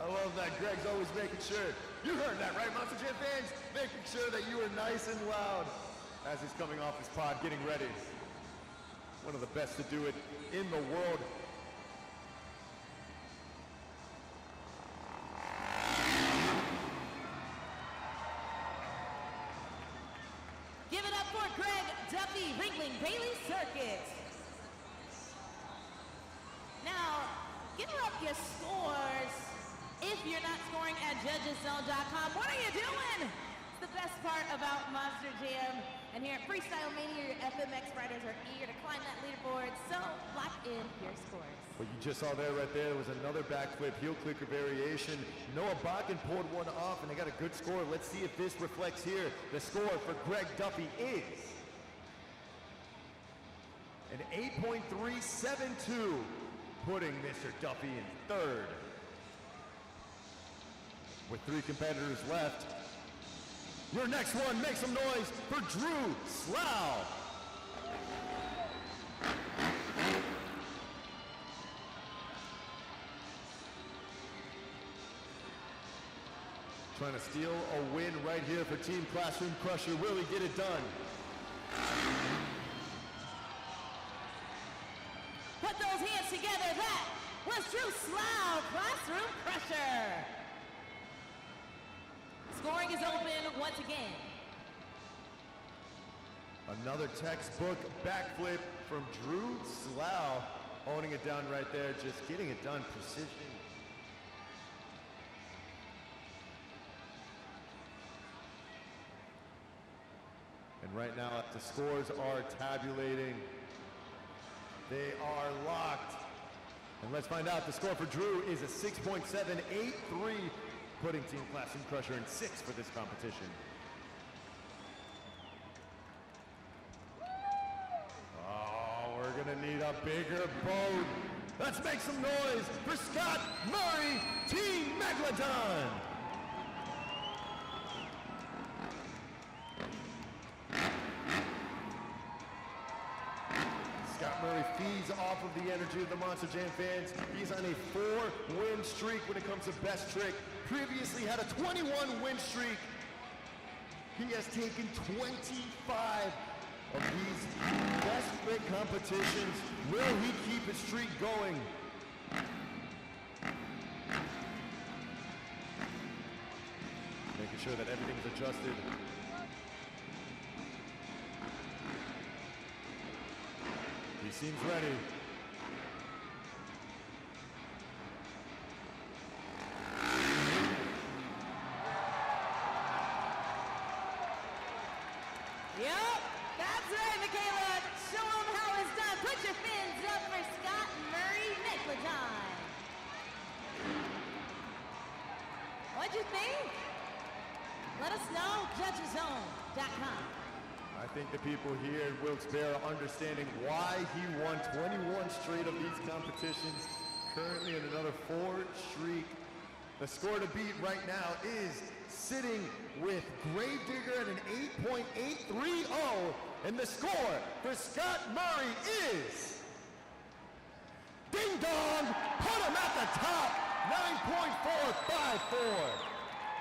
I love that. Greg's always making sure. You heard that, right, Monster Jam fans? Making sure that you are nice and loud as he's coming off his pod, getting ready. One of the best to do it in the world. Give it up for Greg Duffy, Ringling Bailey Circuit. Now, give up your scores. If you're not scoring at judgeszone.com, what are you doing? It's the best part about Monster Jam. And here at Freestyle Mania, your FMX riders are eager to climb that leaderboard, so lock in your scores. What you just saw there, right there, was another backflip heel clicker variation. Noah Bakken pulled one off, and they got a good score. Let's see if this reflects here. The score for Greg Duffy is an 8.372, putting Mr. Duffy in third. With 3 competitors left, your next one, make some noise for Drew Slough. Trying to steal a win right here for Team Classroom Crusher. Will he get it done? Put those hands together. That was Drew Slough, Classroom Crusher. Scoring is open once again. Another textbook backflip from Drew Slough. Owning it down right there, just getting it done, precision. And right now, the scores are tabulating. They are locked. And let's find out, the score for Drew is a 6.783, putting Team Classroom Crusher in 6th for this competition. Oh, we're gonna need a bigger boat. Let's make some noise for Scott Murray, Team Megalodon. Scott Murray feeds off of the energy of the Monster Jam fans. He's on a 4-win streak when it comes to best trick. Previously had a 21-win streak. He has taken 25 of these best trick competitions. Will he keep his streak going? Making sure that everything's adjusted. He seems ready. Yep, that's right, Michaela. Show them how it's done. Put your fins up for Scott Murray Megalodon. What'd you think? Let us know, judgeszone.com. I think the people here at Wilks-Barre are understanding why he won 21 straight of these competitions. Currently in another 4 streak. The score to beat right now is sitting with Gravedigger at an 8.830, and the score for Scott Murray is ding dong, put him at the top,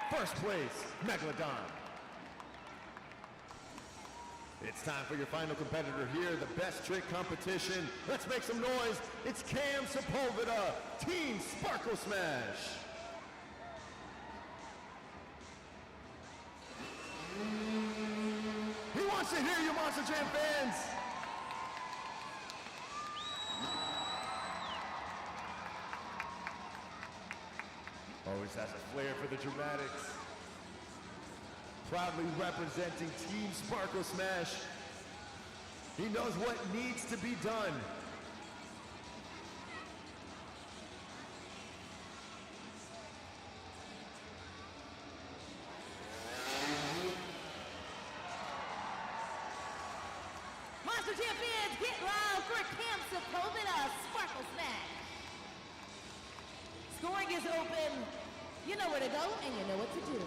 9.454. First place, Megalodon. It's time for your final competitor here, the best trick competition. Let's make some noise. It's Cam Sepulveda, Team Sparkle Smash. wants to hear you, Monster Jam fans. Always has a flair for the dramatics. Proudly representing Team Sparkle Smash. He knows what needs to be done. Monster Jam fans, get loud for Cam Sepulveda, Sparkle Smash. Scoring is open. You know where to go and you know what to do.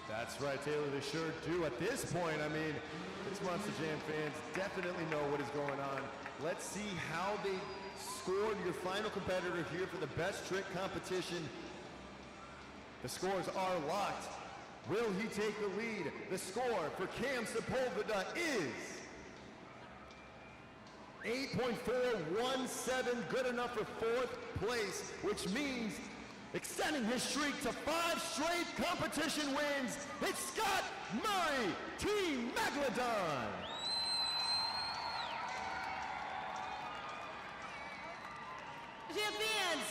That's right, Taylor, they sure do. At this point, I mean, these Monster Jam fans definitely know what is going on. Let's see how they scored your final competitor here for the best trick competition. The scores are locked. Will he take the lead? The score for Cam Sepulveda is 8.417, good enough for 4th place, which means extending his streak to 5 straight competition wins. It's Scott Murray, Team Megalodon. Champions,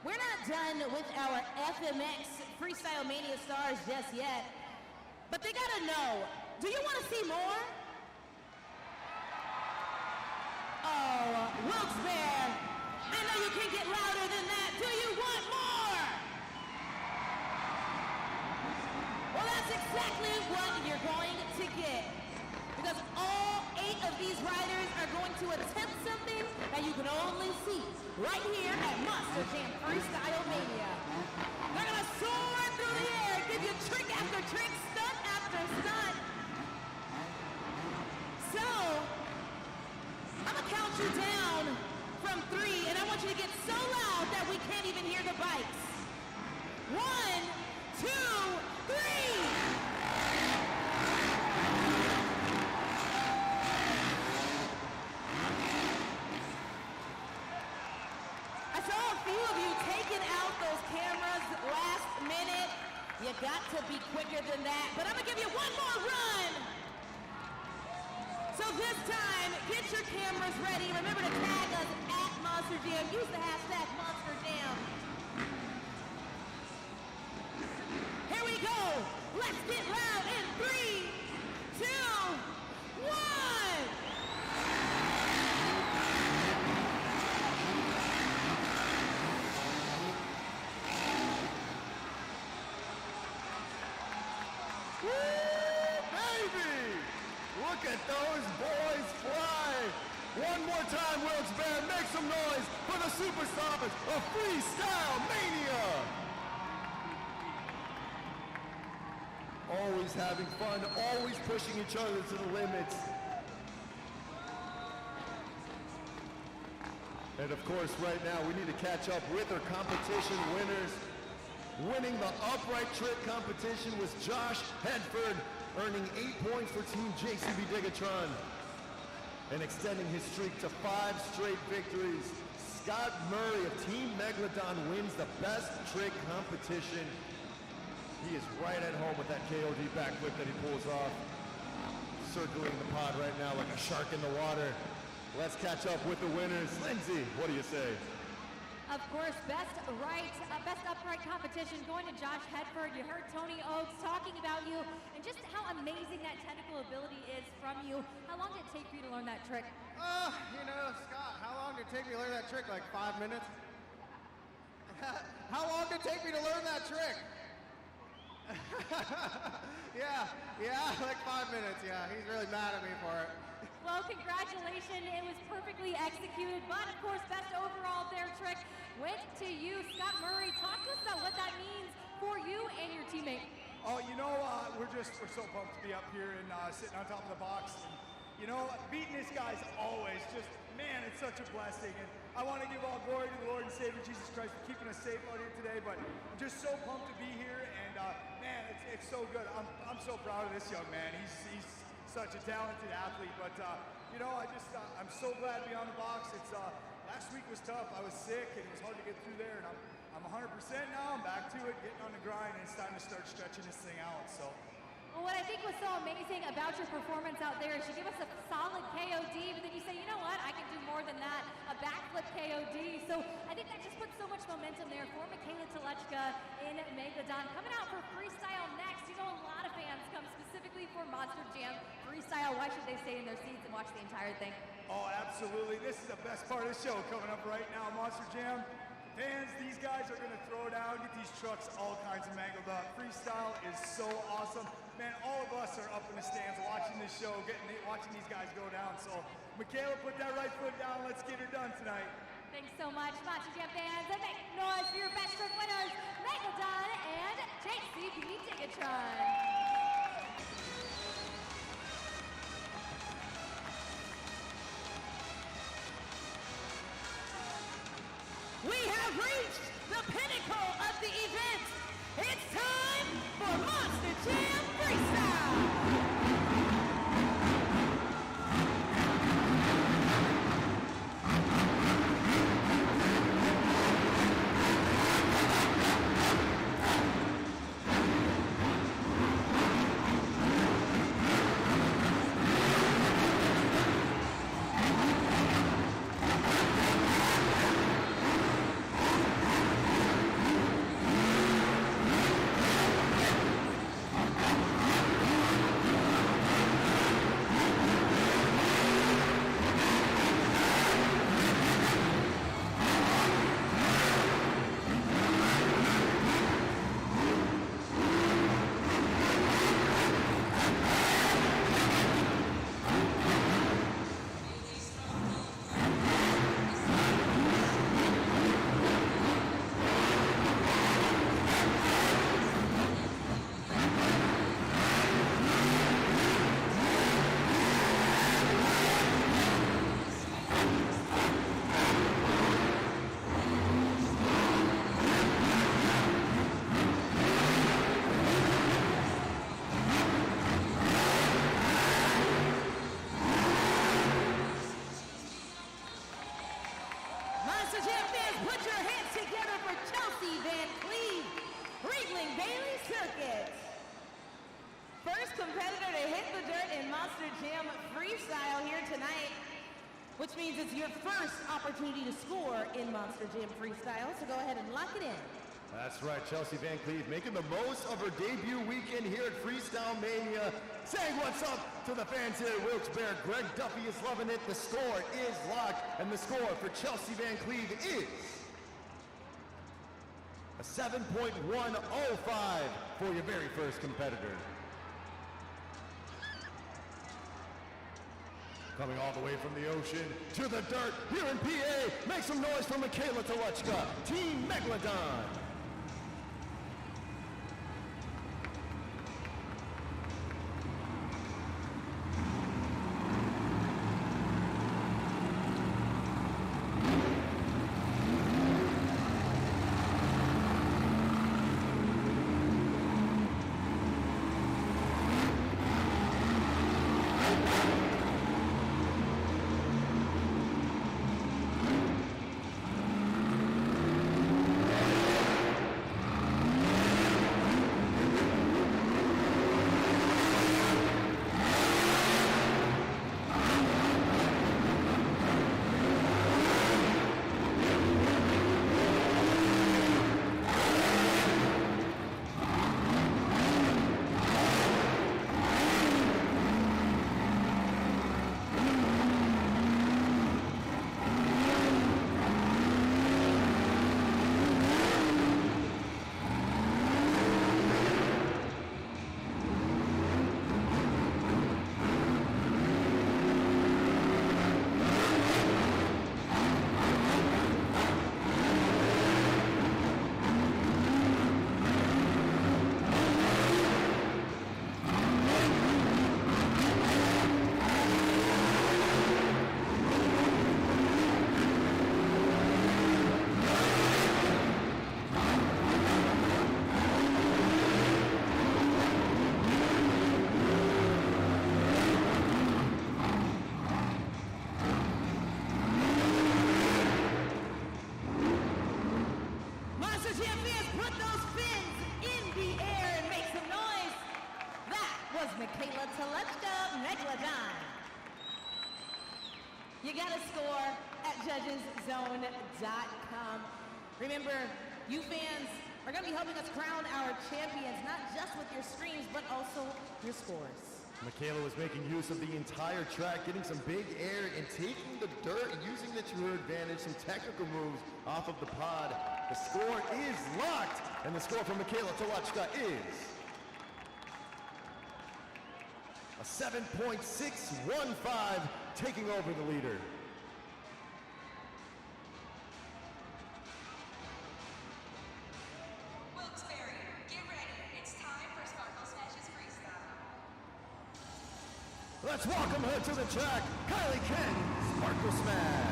we're not done with our FMX Freestyle Mania stars just yet, but they gotta know, do you want to see more? Oh, Wilks-Barre, I know you can get louder than that. Do you want more? Well, that's exactly what you're going to get. Because all 8 of these riders are going to attempt something that you can only see right here at Monster Jam Freestyle Mania. They're going to soar through the air, give you trick after trick, stunt after stunt. So, I'm going to count you down from 3, and I want you to get so loud that we can't even hear the bikes. 1, 2, 3. I saw a few of you taking out those cameras last minute. You got to be quicker than that, but I'm going to give you one more run. So this time, get your cameras ready. Remember to tag us at Monster Jam. Use the hashtag Monster Jam. Here we go. Let's get loud in 3, 2, 1. Look at those boys fly! One more time, Wilks-Barre, make some noise for the superstars of Freestyle Mania! Always having fun, always pushing each other to the limits. And of course, right now, we need to catch up with our competition winners. Winning the upright trick competition was Josh Hedford, earning 8 points for Team JCB Digatron and extending his streak to 5 straight victories. Scott Murray of Team Megalodon wins the best trick competition. He is right at home with that KOD backflip that he pulls off. Circling the pod right now like a shark in the water. Let's catch up with the winners. Lindsay, what do you say? Of course, best upright competition going to Josh Hedford. You heard Tony Oaks talking about you and just how amazing that technical ability is from you. How long did it take for you to learn that trick? Scott, how long did it take me to learn that trick? Like 5 minutes? How long did it take me to learn that trick? yeah, like 5 minutes, yeah. He's really mad at me for it. Well, congratulations. It was perfectly executed, but of course, best overall their trick went to you. Scott Murray, talk to us about what that means for you and your teammate. Oh, we're so pumped to be up here and sitting on top of the box. And, beating this guy's always just, man, it's such a blessing. And I want to give all glory to the Lord and Savior Jesus Christ for keeping us safe out here today. But I'm just so pumped to be here, and man, it's so good. I'm so proud of this young man. He's such a talented athlete, but I'm so glad to be on the box. It's last week was tough. I was sick and it was hard to get through there, and I'm 100% now. I'm back to it, getting on the grind, and it's time to start stretching this thing out. So Well, what I think was so amazing about your performance out there is you give us a solid KOD, but then you say, you know what, I can do more than that, a backflip KOD. So I think that just puts so much momentum there for Michaela Telechka in Megalodon. Coming out for Freestyle next. You know, a lot of fans come specifically for Monster Jam Freestyle. Why should they stay in their seats and watch the entire thing? Oh, absolutely. This is the best part of the show coming up right now, Monster Jam. Fans, these guys are going to throw down, get these trucks, all kinds of Megalodon. Freestyle is so awesome. Man, all of us are up in the stands watching this show, watching these guys go down. So, Michaela, put that right foot down. Let's get her done tonight. Thanks so much, Monster Jam fans, and make noise for your best trick winners, Megalodon and JCP Ticketron. We have reached the pinnacle of the event. It's time for Monster Jam Freestyle. Competitor to hit the dirt in Monster Jam Freestyle here tonight, which means it's your first opportunity to score in Monster Jam Freestyle, so go ahead and lock it in. That's right, Chelsea Van Cleve making the most of her debut weekend here at Freestyle Mania. Saying what's up to the fans here at Wilks-Barre. Greg Duffy is loving it. The score is locked, and the score for Chelsea Van Cleve is a 7.105 for your very first competitor. Coming all the way from the ocean to the dirt here in PA, make some noise for Michaela Telechka, Team Megalodon. Michaela Telechka Megalodon. You gotta score at judgeszone.com. Remember, you fans are gonna be helping us crown our champions, not just with your screams, but also your scores. Michaela was making use of the entire track, getting some big air and taking the dirt, using it to her advantage, some technical moves off of the pod. The score is locked, and the score from Michaela Telechka is a 7.615, taking over the leader. Wilks-Barre, get ready. It's time for Sparkle Smash's Freestyle. Let's welcome her to the track, Kylie Ken, Sparkle Smash.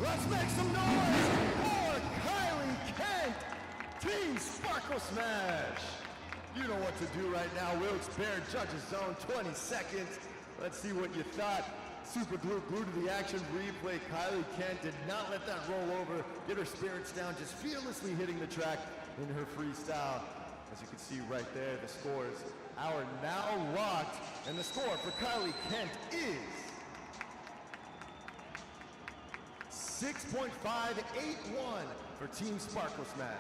Let's make some noise for Kylie Kent, Team Sparkle Smash. You know what to do right now. Wilks-Barre Judges Zone, 20 seconds. Let's see what you thought. Super glued to the action replay. Kylie Kent did not let that roll over, get her spirits down, just fearlessly hitting the track in her freestyle. As you can see right there, the scores are now locked, and the score for Kylie Kent is 6.581 for Team Sparkle Smash.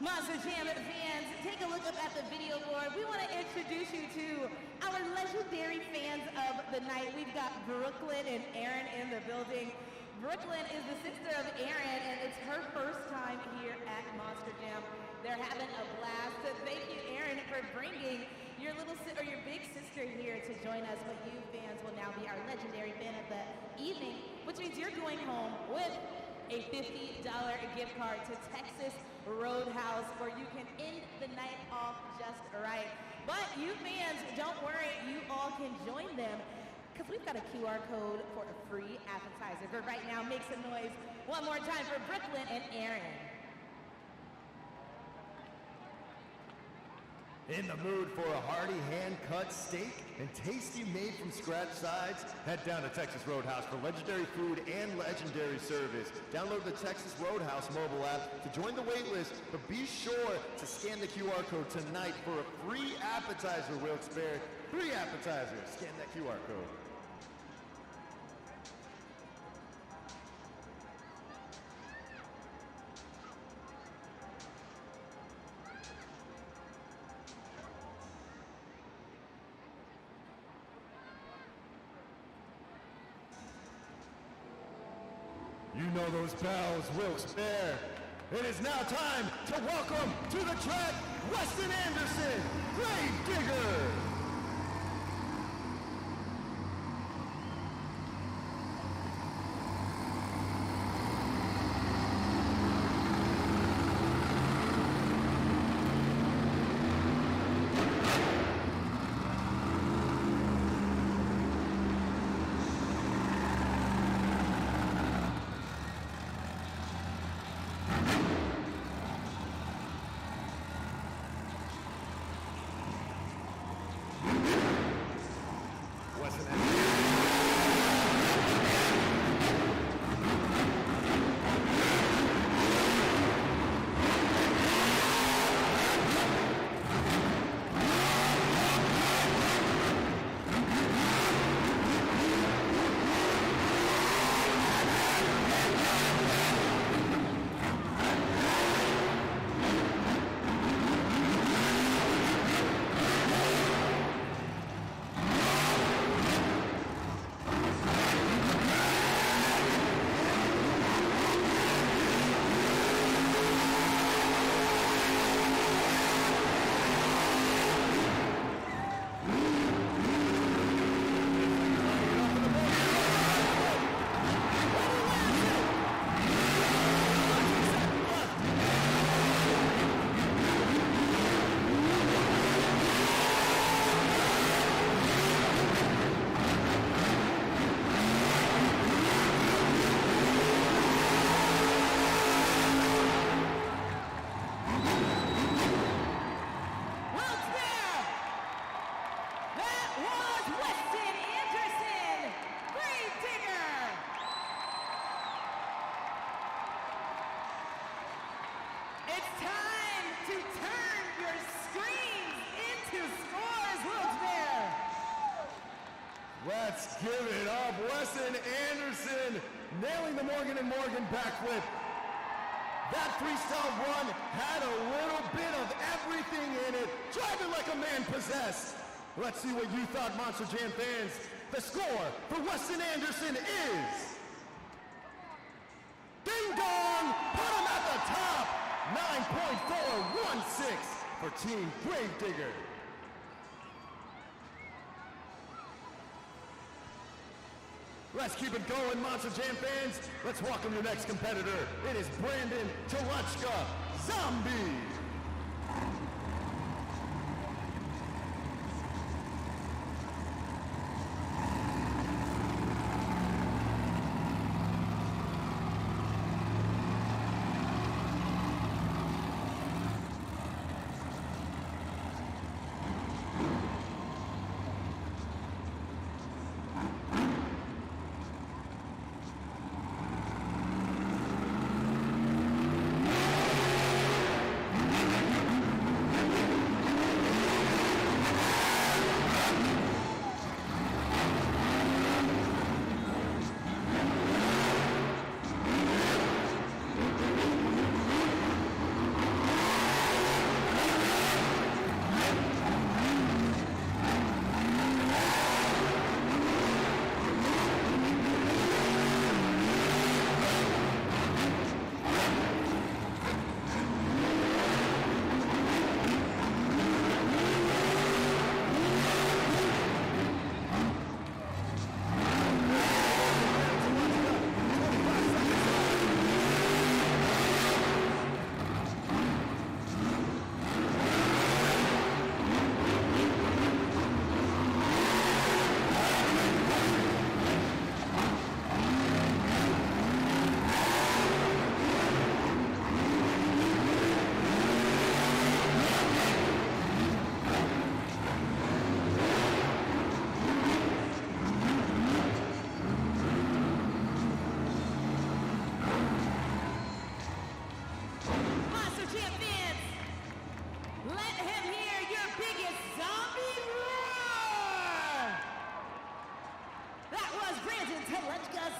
Monster Jam fans, take a look up at the video board. We want to introduce you to our legendary fans of the night. We've got Brooklyn and Aaron in the building. Brooklyn is the sister of Aaron, and it's her first time here at Monster Jam. They're having a blast. So thank you, Aaron, for bringing your your big sister here to join us. But you fans will now be our legendary fan of the evening, which means you're going home with a $50 gift card to Texas Roadhouse, where you can end the night off just right. But you fans, don't worry, you all can join them, because we've got a QR code for a free appetizer. But right now, make some noise one more time for Brooklyn and Aaron. In the mood for a hearty hand-cut steak and tasty made-from-scratch sides? Head down to Texas Roadhouse for legendary food and legendary service. Download the Texas Roadhouse mobile app to join the wait list, but be sure to scan the QR code tonight for a free appetizer, Wilks-Barre. Free appetizer. Scan that QR code. You know those bells, Wilks-Barre. It is now time to welcome to the track Weston Anderson, Grave Digger. Let's give it up. Weston Anderson nailing the Morgan & Morgan backflip. That freestyle run had a little bit of everything in it. Driving like a man possessed. Let's see what you thought, Monster Jam fans. The score for Weston Anderson is... Ding dong! Put him at the top! 9.416 for Team Gravedigger. Let's keep it going, Monster Jam fans. Let's welcome your next competitor. It is Brandon Toluchka, Zombie.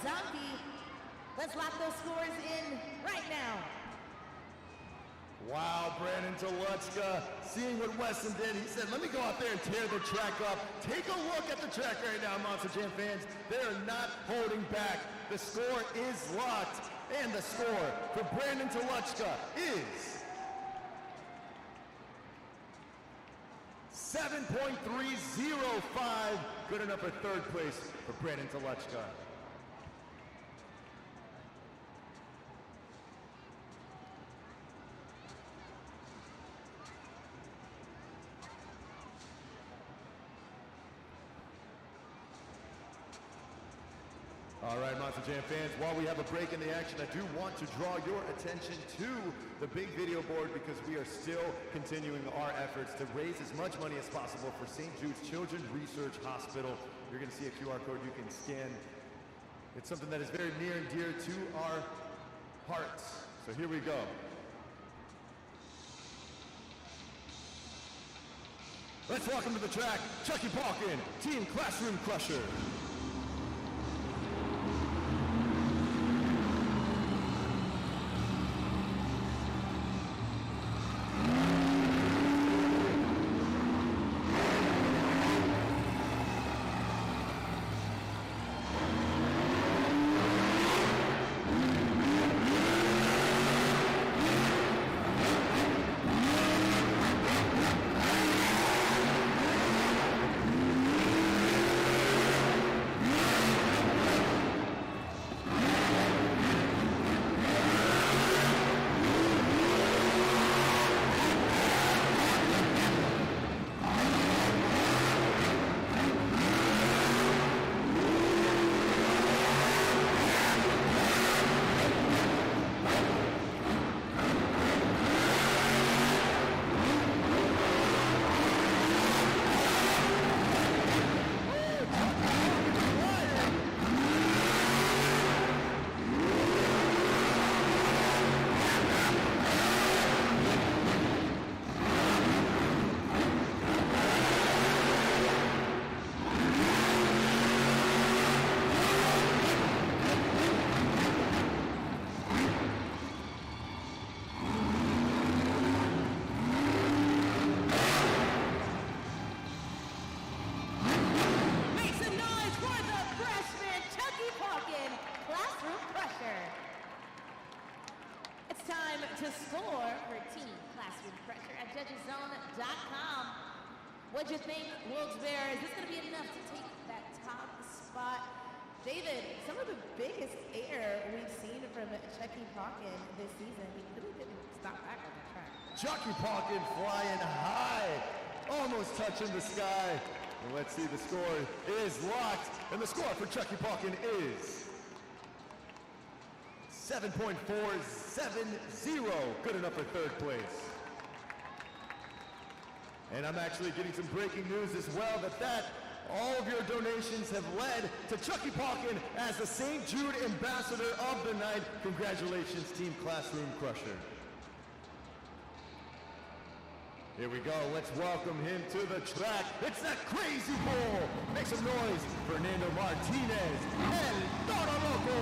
Zombie. Let's lock those scores in right now. Wow, Brandon Toluchka, seeing what Weston did, he said, let me go out there and tear the track up. Take a look at the track right now, Monster Jam fans. They are not holding back. The score is locked, and the score for Brandon Toluchka is 7.305. Good enough for third place for Brandon Toluchka. All right, Monster Jam fans, while we have a break in the action, I do want to draw your attention to the big video board because we are still continuing our efforts to raise as much money as possible for St. Jude's Children's Research Hospital. You're going to see a QR code you can scan. It's something that is very near and dear to our hearts. So here we go. Let's welcome to the track, Chucky Balkin, Team Classroom Crusher. JudgesZone.com. What'd you think, Wilks-Barre? Is this going to be enough to take that top spot? David, some of the biggest air we've seen from Chucky Hawkins this season. He really didn't stop back on the track. Chucky Hawkins flying high, almost touching the sky. And let's see, the score is locked, and the score for Chucky Hawkins is 7.470, good enough for third place. And I'm actually getting some breaking news as well that all of your donations have led to Chucky Hawkins as the St. Jude Ambassador of the Night. Congratulations, Team Classroom Crusher. Here we go, let's welcome him to the track. It's that crazy bull. Make some noise, Fernando Martinez, El Toro Loco.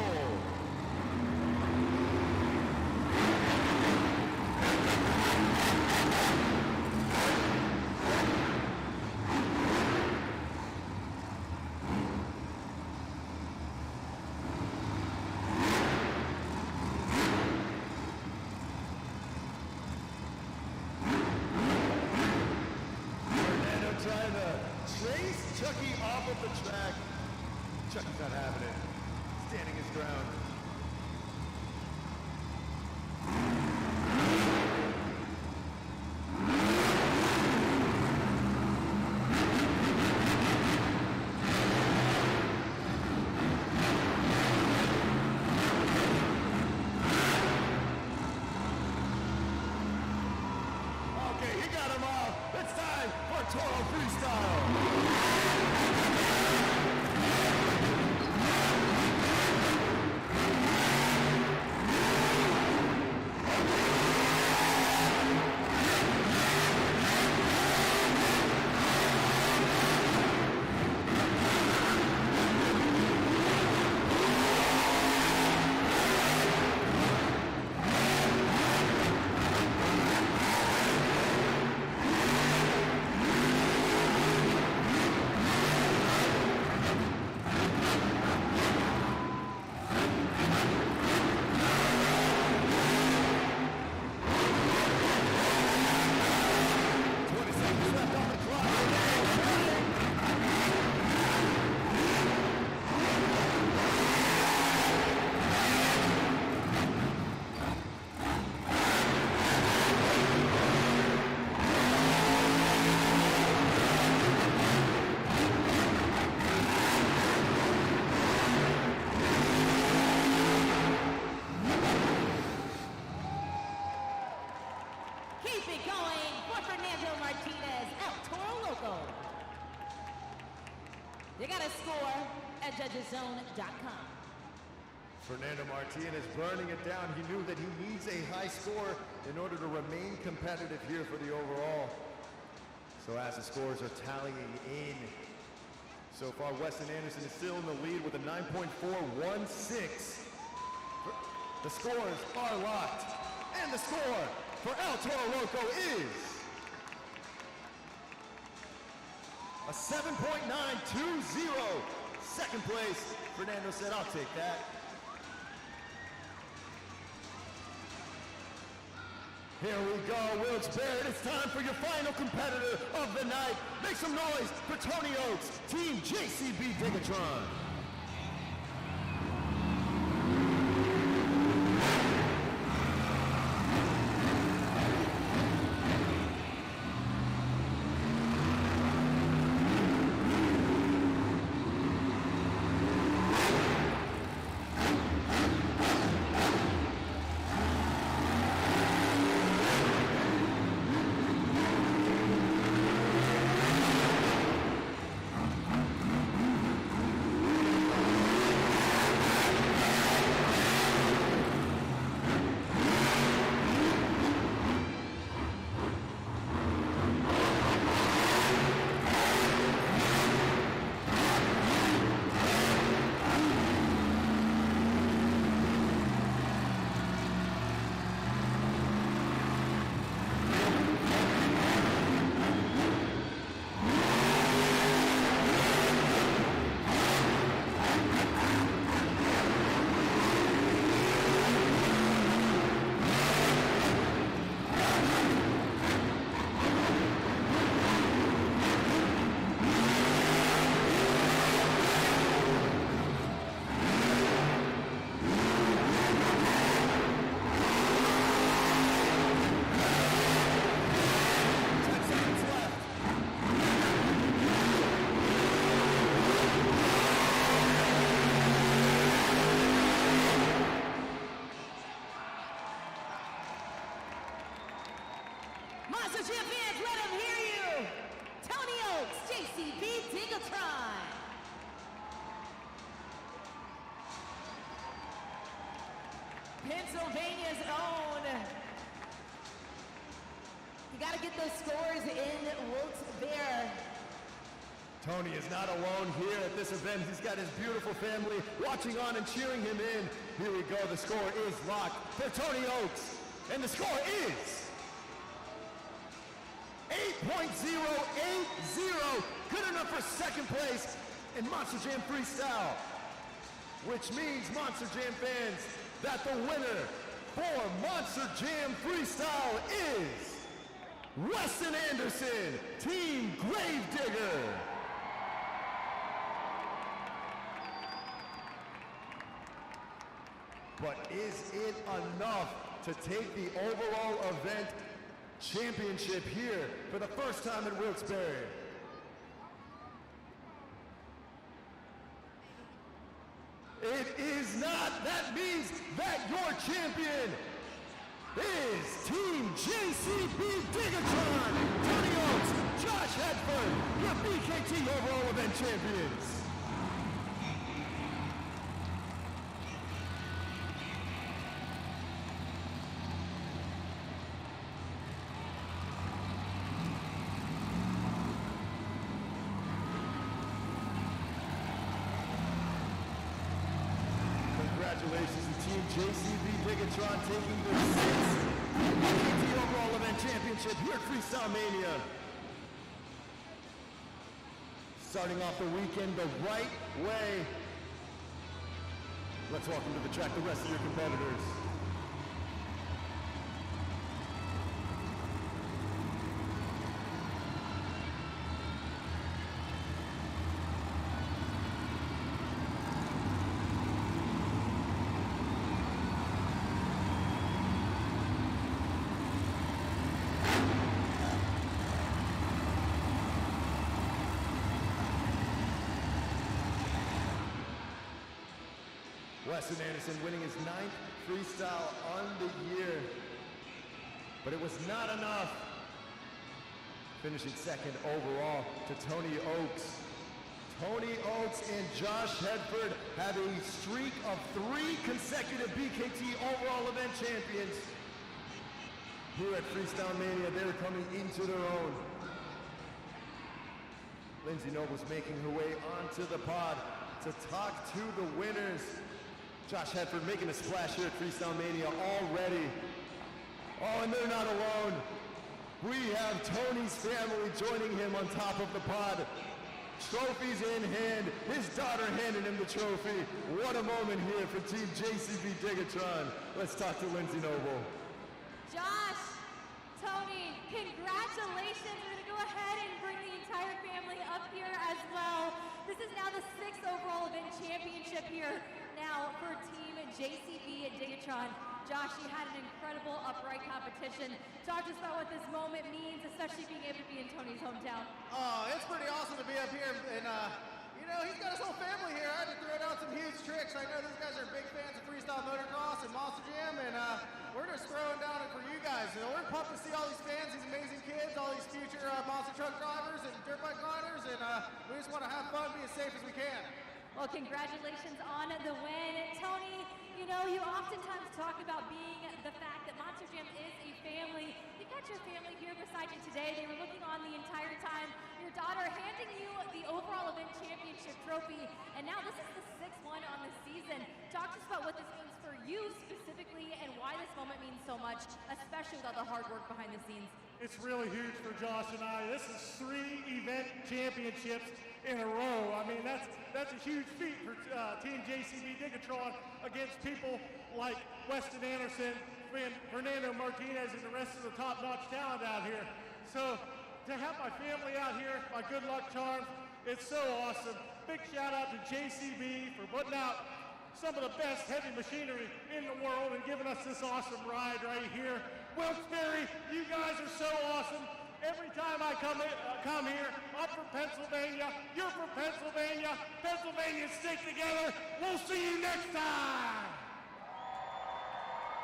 Trying to chase Chucky off of the track. Chucky's not having it. Standing his ground. Okay, he got him off. It's time for Toro Freestyle. Keep it going for Fernando Martinez, El Toro Loco. You got a score at JudgesZone.com. Fernando Martinez burning it down. He knew that he needs a high score in order to remain competitive here for the overall. So as the scores are tallying in, so far Weston Anderson is still in the lead with a 9.416. The scores are locked. And the score for El Toro Loco is a 7.920. Second place, Fernando said, I'll take that. Here we go, Wilks-Barre. It's time for your final competitor of the night. Make some noise for Tony Oaks, Team JCB Digatron. fans, let them hear you. Tony Oaks, JCB Digatron. Pennsylvania's own. You got to get those scores in Wilks-Barre. Tony is not alone here at this event. He's got his beautiful family watching on and cheering him in. Here we go. The score is locked for Tony Oaks. And the score is 8.080. Good enough for second place in Monster Jam Freestyle. Which means, Monster Jam fans, that the winner for Monster Jam Freestyle is Weston Anderson, Team Gravedigger. But is it enough to take the overall event championship here for the first time in Wilks-Barre? It is not. That means that your champion is Team JCB Digatron, Tony Oaks, Josh Hedford, your BKT overall event champions. Congratulations to Team JCB Digatron taking the 6th BKT overall event championship here at Freestyle Mania. Starting off the weekend the right way. Let's welcome to the track the rest of your competitors. Weston Anderson winning his 9th freestyle on the year, but it was not enough. Finishing second overall to Tony Oaks. Tony Oaks and Josh Hedford have a streak of 3 consecutive BKT overall event champions. Here at Freestyle Mania, they're coming into their own. Lindsay Noble's making her way onto the pod to talk to the winners. Josh Hedford making a splash here at Freestyle Mania already. Oh, and they're not alone. We have Tony's family joining him on top of the pod. Trophies in hand, his daughter handing him the trophy. What a moment here for Team JCB Digatron. Let's talk to Lindsay Noble. Josh, Tony, congratulations. We're gonna go ahead and bring the entire family up here as well. This is now the 6th overall event championship here now for Team JCB and Digatron. Josh, you had an incredible upright competition. Talk to us about what this moment means, especially being able to be in Tony's hometown. Oh, it's pretty awesome to be up here, and you know, he's got his whole family here. I had to throw down some huge tricks. I know these guys are big fans of freestyle motocross and Monster Jam, and we're just throwing down it for you guys. You know, we're pumped to see all these fans, these amazing kids, all these future monster truck drivers and dirt bike riders, and we just want to have fun, be as safe as we can. Well, congratulations on the win. Tony, you know, you oftentimes talk about being the fact that Monster Jam is a family. You've got your family here beside you today. They were looking on the entire time. Your daughter handing you the overall event championship trophy, and now this is the 6th one on the season. Talk to us about what this means for you specifically and why this moment means so much, especially with all the hard work behind the scenes. It's really huge for Josh and I. This is 3 event championships in a row. I mean, that's a huge feat for Team JCB Digatron against people like Weston Anderson, Fernando Martinez, and the rest of the top-notch talent out here. So to have my family out here, my good luck charms, it's so awesome. Big shout out to JCB for putting out some of the best heavy machinery in the world and giving us this awesome ride right here. Wilks-Barre, you guys are so awesome. Every time I come here, I'm from Pennsylvania, you're from Pennsylvania, Pennsylvania stick together. We'll see you next time.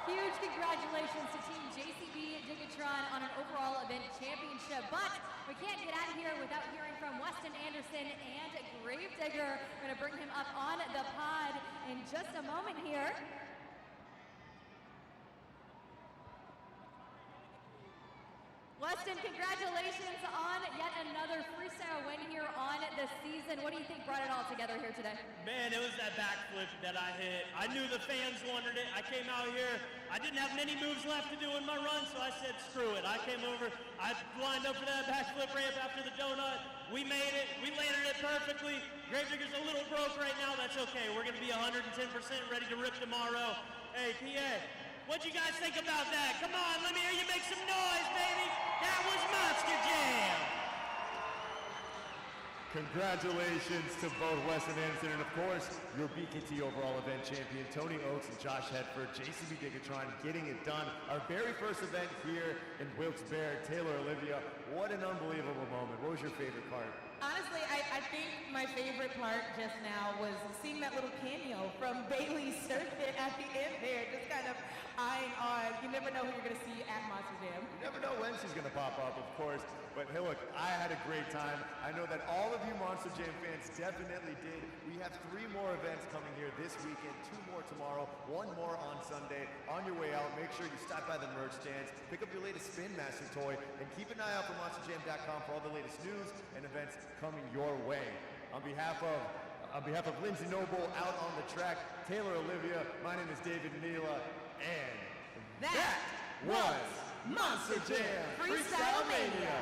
Huge congratulations to Team JCB Digatron on an overall event championship. But we can't get out of here without hearing from Weston Anderson and Gravedigger. We're going to bring him up on the pod in just a moment here. Weston, congratulations on yet another freestyle win here on the season. What do you think brought it all together here today? Man, it was that backflip that I hit. I knew the fans wanted it. I came out here. I didn't have many moves left to do in my run, so I said, screw it. I came over. I lined up for that backflip ramp after the donut. We made it. We landed it perfectly. Gravedigger's a little broke right now. That's okay. We're going to be 110% ready to rip tomorrow. Hey, PA, what'd you guys think about that? Come on, let me hear you make some noise, baby. That was Monster Jam. Congratulations to both Weston Anderson and, of course, your BKT overall event champion, Tony Oakes and Josh Hedford, JCB Digatron getting it done. Our very first event here in Wilks-Barre. Taylor, Olivia, what an unbelievable moment. What was your favorite part? Honestly, I think my favorite part just now was seeing that little cameo from Bailey's circuit at the end there, just kind of eyeing on. You never know who you're going to see at Monster Jam. You never know when she's going to pop up, of course. But hey, look, I had a great time. I know that all of you Monster Jam fans definitely did. We have 3 more events coming here this weekend, 2 more tomorrow, 1 more on Sunday. On your way out, make sure you stop by the merch stands, pick up your latest Spin Master toy, and keep an eye out for MonsterJam.com for all the latest news and events coming your way. On behalf of Lindsay Noble out on the track, Taylor Olivia, my name is David Neela, and that was Monster Jam Freestyle Mania.